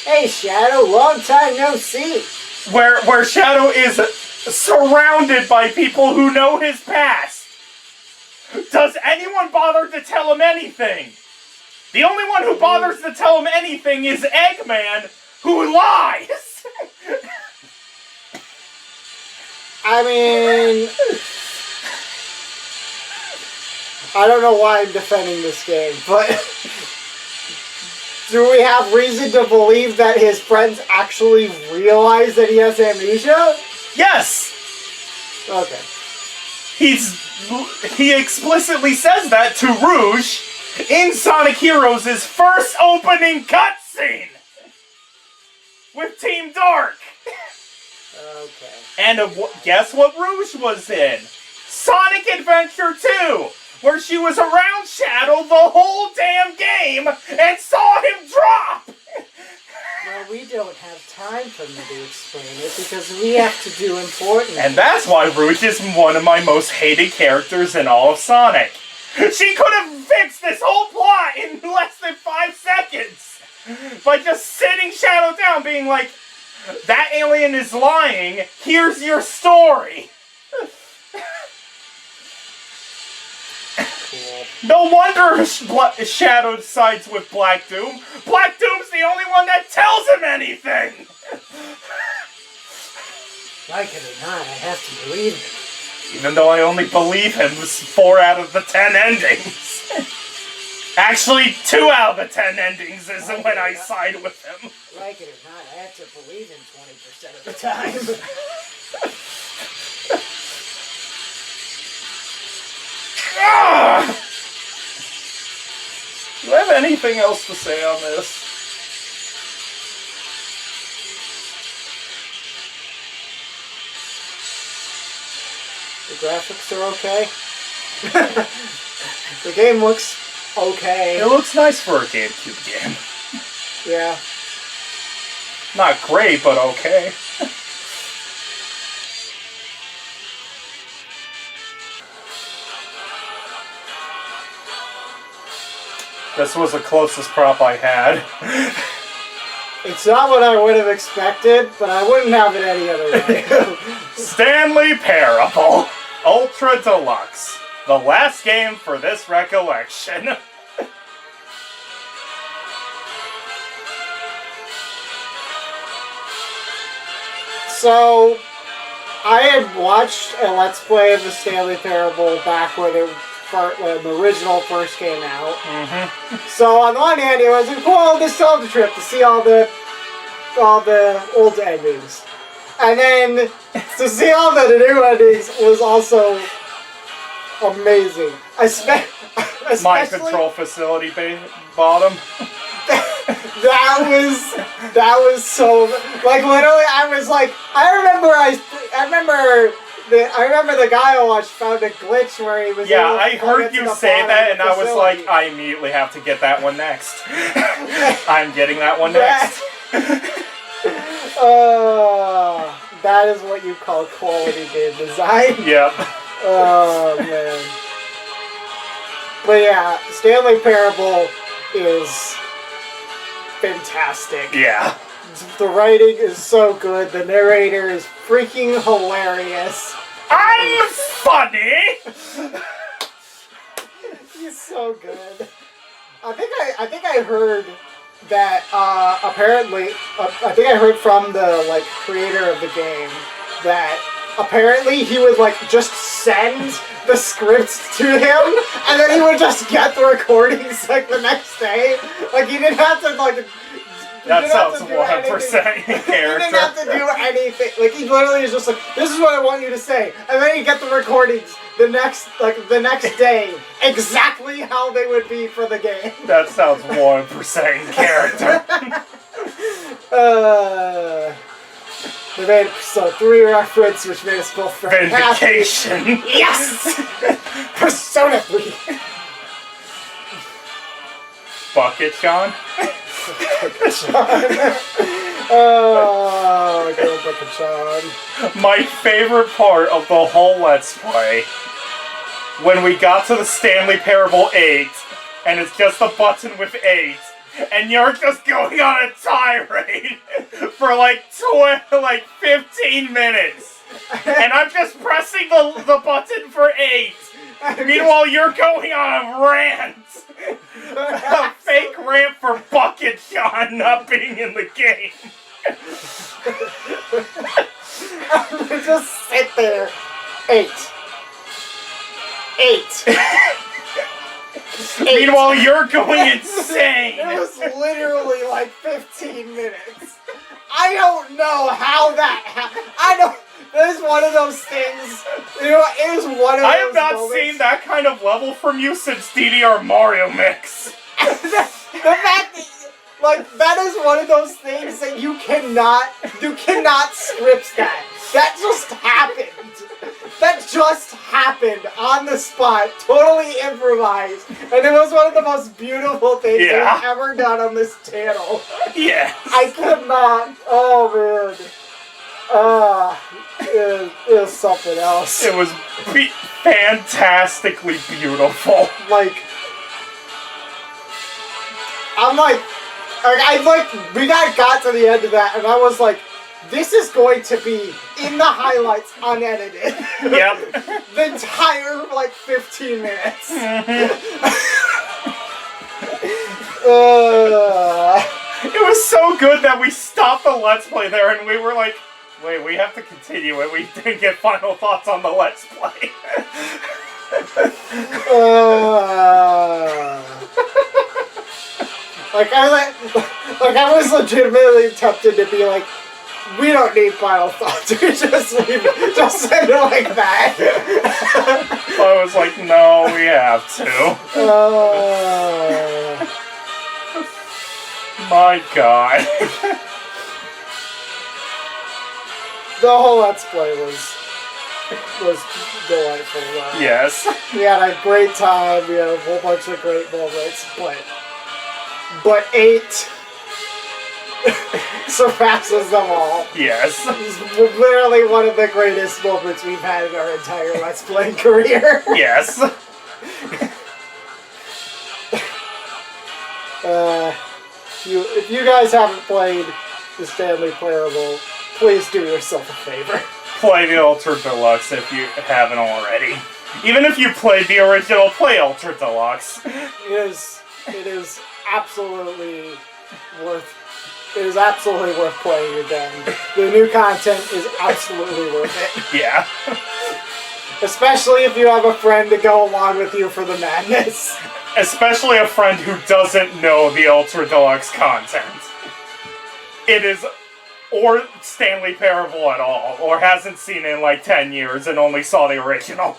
Hey Shadow, long time no see. Where Shadow is surrounded by people who know his past. Does anyone bother to tell him anything? The only one who bothers to tell him anything is Eggman, who lies! I mean, I don't know why I'm defending this game, but do we have reason to believe that his friends actually realize that he has amnesia? Yes! Okay. He explicitly says that to Rouge in Sonic Heroes' first opening cutscene! With Team Dark! Okay. And guess what Rouge was in? Sonic Adventure 2! Where she was around Shadow the whole damn game and saw him drop! Well, we don't have time for me to explain it because we have to do important. And that's why Rouge is one of my most hated characters in all of Sonic. She could have fixed this whole plot in less than 5 seconds! By just sitting Shadow down, being like, that alien is lying, here's your story! Cool. No wonder Shadow sides with Black Doom. Black Doom's the only one that tells him anything! Like it or not, I have to believe it. Even though I only believe him 4 out of the 10 endings. Actually, 2 out of the 10 endings is when I side with him. Like it or not, I have to believe him 20% of the time. Do I have anything else to say on this? The graphics are okay. The game looks okay. It looks nice for a GameCube game. Yeah. Not great, but okay. This was the closest prop I had. It's not what I would have expected, but I wouldn't have it any other way. Stanley Parable Ultra Deluxe. The last game for this Recollection. So, I had watched a Let's Play of the Stanley Parable back when the original first came out. Mm-hmm. So on the one hand, it was a cool nostalgia trip to see all the old endings, and then to see all the new endings was also amazing. Especially My control facility bottom. That was so, like, literally I was like, I remember the guy I watched found a glitch where he was Yeah, able to I heard get to you the say bottom that, of and the I was facility. like, I immediately have to get that one next. I'm getting that one next. That is what you call quality game design. Yep. Oh man. But yeah, Stanley Parable is fantastic. Yeah. The writing is so good. The narrator is freaking hilarious. I'm funny! He's so good. I think I heard that apparently I think I heard from the creator of the game that apparently he would just send the scripts to him and then he would just get the recordings the next day. He didn't have to That sounds to do 100% He didn't character. have to do anything. He literally is just this is what I want you to say, and then you get the recordings the next day, exactly how they would be for the game. That sounds 1% character. They made Persona 3 reference, which made us both very happy. Vindication. Yes! Persona 3! Bucket John. Oh, go Bucket John. My favorite part of the whole Let's Play, when we got to the Stanley Parable 8, and it's just a button with 8, and you're just going on a tirade for 15 minutes. And I'm just pressing the button for 8. Meanwhile, you're going on a rant. A fake rant for Bucket John not being in the game. Just sit there. 8. Meanwhile, you're going insane. It was literally 15 minutes. I don't know how that happened. It is one of those things. It is one of those I have not moments. seen that kind of level from you since DDR Mario Mix. The fact that, that is one of those things that you cannot script that. That just happened. That just happened on the spot, totally improvised, and it was one of the most beautiful things I've ever done on this channel. Yeah. I could not. Oh man. It was something else. It was fantastically beautiful. We got to the end of that, and I was this is going to be in the highlights unedited. Yep. The entire, like, 15 minutes. It was so good that we stopped the Let's Play there and we were like, wait, we have to continue it. We didn't get final thoughts on the Let's Play. I was legitimately tempted to be like, we don't need final thoughts. We just leave it, just send it like that. I was like, no, we have to. My God. The whole Let's Play was delightful. Yes. We had a great time. We had a whole bunch of great moments, but 8 surpasses them all. Yes. It's literally one of the greatest moments we've had in our entire Let's Play career. Yes. If you guys haven't played the Stanley Parable, please do yourself a favor. Play the Ultra Deluxe if you haven't already. Even if you played the original, play Ultra Deluxe. It is absolutely worth playing again. The new content is absolutely worth it. Yeah. Especially if you have a friend to go along with you for the madness. Especially a friend who doesn't know the Ultra Deluxe content. It is, or Stanley Parable at all, or hasn't seen it in like 10 years and only saw the original.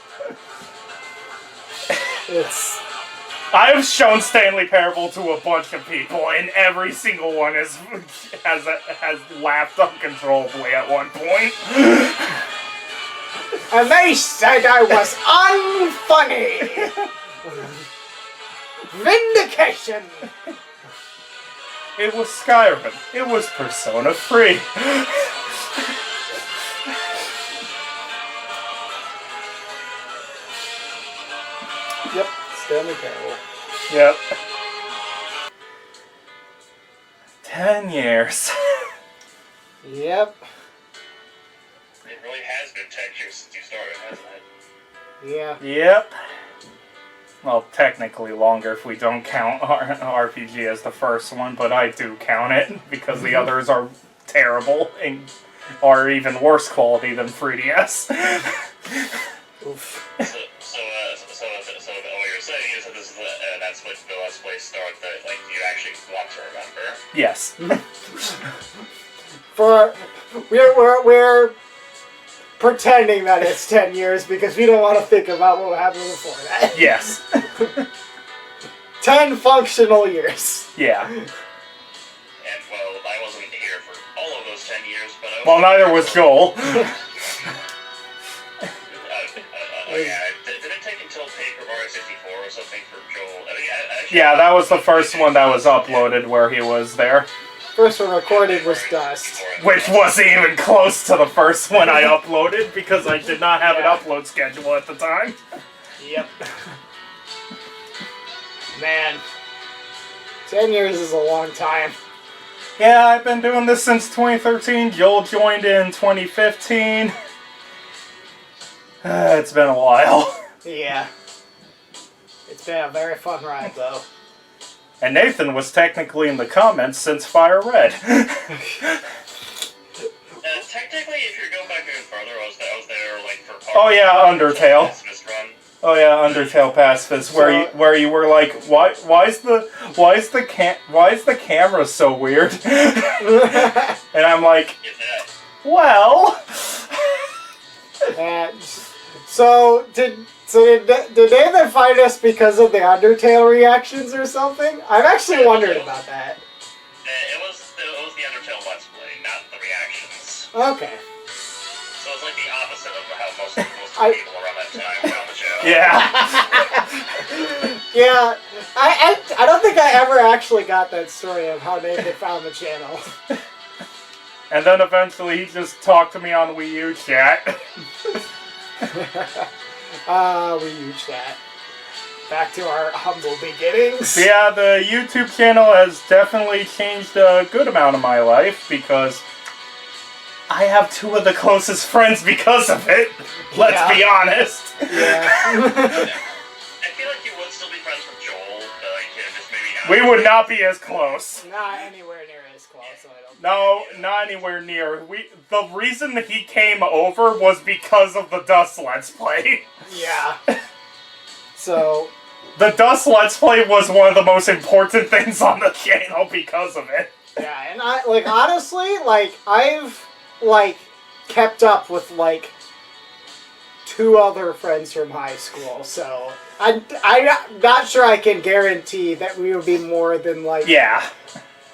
I have shown Stanley Parable to a bunch of people, and every single one has laughed uncontrollably at one point. And they said I was unfunny! Vindication! It was Skyrim. It was Persona 3. Yep, Stanley Parable. Yep. 10 years. Yep. It really has been 10 years since you started, hasn't it? Yeah. Yep. Well, technically longer if we don't count RPG as the first one, but I do count it because the others are terrible and are even worse quality than 3DS. Oof. So what you're saying is that this is that's what the Let's Play start that like you actually want to remember. Yes. We're pretending that it's 10 years because we don't want to think about what happened before that. Yes. 10 functional years. Yeah. And well, I wasn't here for all of those 10 years, but I Well, neither was Joel. Did it take until Paper Mario 64 or something for Joel? I mean, Yeah, that was the first one that was uploaded where he was there. First one recorded was Dust. Which wasn't even close to the first one I uploaded because I did not have an upload schedule at the time. Yep. Man. 10 years is a long time. Yeah, I've been doing this since 2013. Joel joined in 2015. It's been a while. Yeah. It's been a very fun ride, though. And Nathan was technically in the comments since Fire Red. Technically, if you go back even further, I was there like for part Oh yeah, Undertale. Pacifist run. Oh yeah, Undertale Pacifist, where you were like, why is the camera so weird? And I'm like, well. So did Nathan find us because of the Undertale reactions or something? I've actually wondered about that. It was the Undertale Let's Play, not the reactions. Okay. So it's like the opposite of how most of the people around that time found the show. Yeah. Yeah. I don't think I ever actually got that story of how Nathan found the channel. And then eventually he just talked to me on Wii U chat. Wii U chat. Back to our humble beginnings. Yeah, the YouTube channel has definitely changed a good amount of my life because I have two of the closest friends because of it. Let's be honest. Yeah. I feel like you would still be friends with Joel, but like, just maybe not. We would not be as close. Not anywhere near as close, I don't No, not anywhere near. The reason that he came over was because of the Dust Let's Play. Yeah. So... The Dust Let's Play was one of the most important things on the channel because of it. Yeah, and I, like, honestly, like, I've, like, kept up with, like, 2 other friends from high school, so I'm not sure I can guarantee that we would be more than, like... Yeah.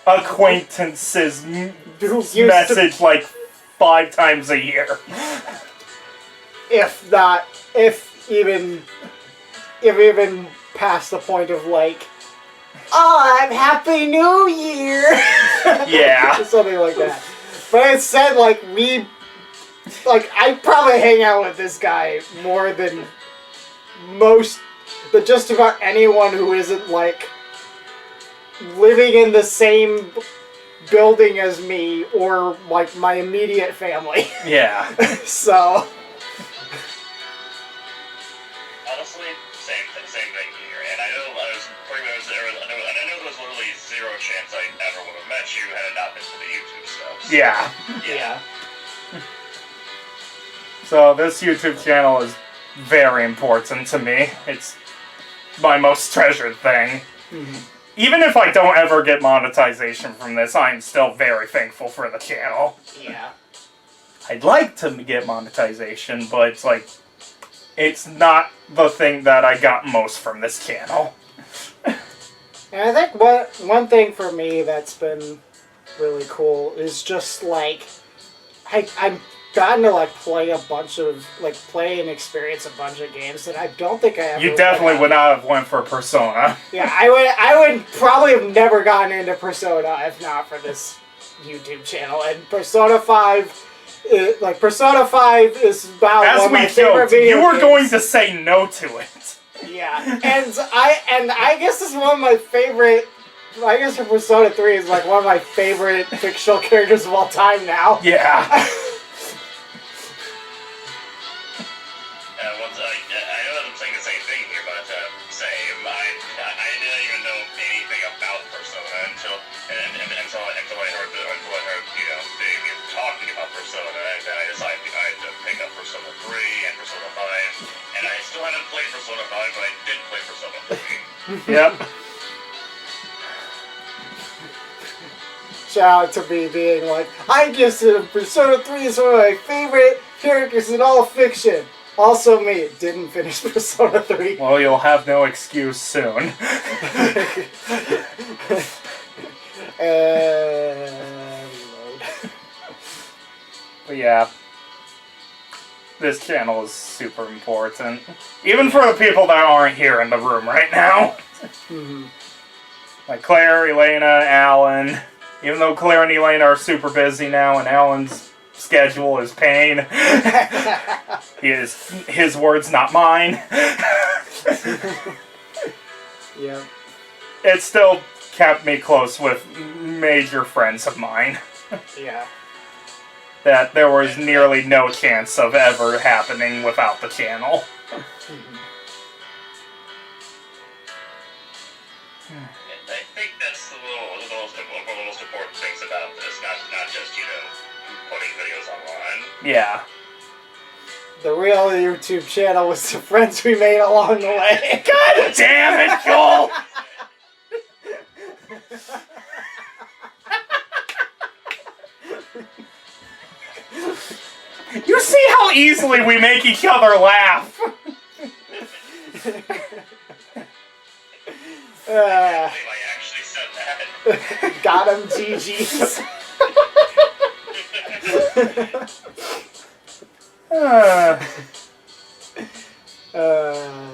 Acquaintances used message, like, 5 times a year. If not, if even past the point of, like, oh, I'm Happy New Year! Yeah. Something like that. But instead, like, I probably hang out with this guy more than but just about anyone who isn't, like, living in the same building as me or, like, my immediate family. Yeah. So... Honestly, same thing here. And I know I was there was literally 0 chance I ever would have met you had it not been for the YouTube stuff. So, Yeah. Yeah. So this YouTube channel is very important to me. It's my most treasured thing. Mm-hmm. Even if I don't ever get monetization from this, I'm still very thankful for the channel. Yeah. I'd like to get monetization, but it's like, it's not the thing that I got most from this channel. And I think one thing for me that's been really cool is just, like, I've gotten to, like, play and experience a bunch of games that I don't think I ever... You definitely would not have went for Persona. Yeah, I would probably have never gotten into Persona if not for this YouTube channel. And Persona 5... Persona 5 is about As one of my we favorite joked, video you were games. going to say no to it. Yeah, and I guess it's one of my favorite. I guess Persona 3 is like one of my favorite fictional characters of all time now. Yeah. I know I'm saying the same thing here, but same. I didn't even know anything about Persona until I heard they were talking about Persona, and then I decided to pick up Persona 3 and Persona 5, and I still haven't played Persona 5, but I did play Persona 3. Yep. Shout out to me being like, I just Persona 3 is one of my favorite characters in all fiction. Also me, didn't finish Persona 3. Well, you'll have no excuse soon. Load. But yeah. This channel is super important. Even for the people that aren't here in the room right now. Mm-hmm. Like Claire, Elena, Alan. Even though Claire and Elena are super busy now and Alan's schedule is pain. His words, not mine. Yeah. It still kept me close with major friends of mine. Yeah. That there was nearly no chance of ever happening without the channel. I think that's one of the most important things about this, not just, putting videos online. Yeah. The real YouTube channel was the friends we made along the way. God damn it, Joel! You see how easily we make each other laugh? I actually said that. Got him, GG's.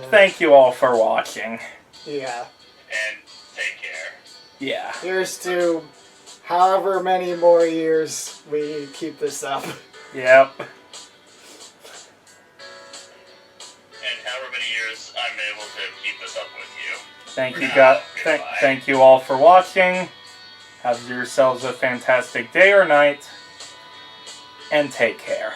Thank you all for watching. Yeah. And take care. Yeah. Here's to however many more years we keep this up. Yep. And however many years I'm able to keep this up with you. Thank you all for watching. Have yourselves a fantastic day or night. and take care.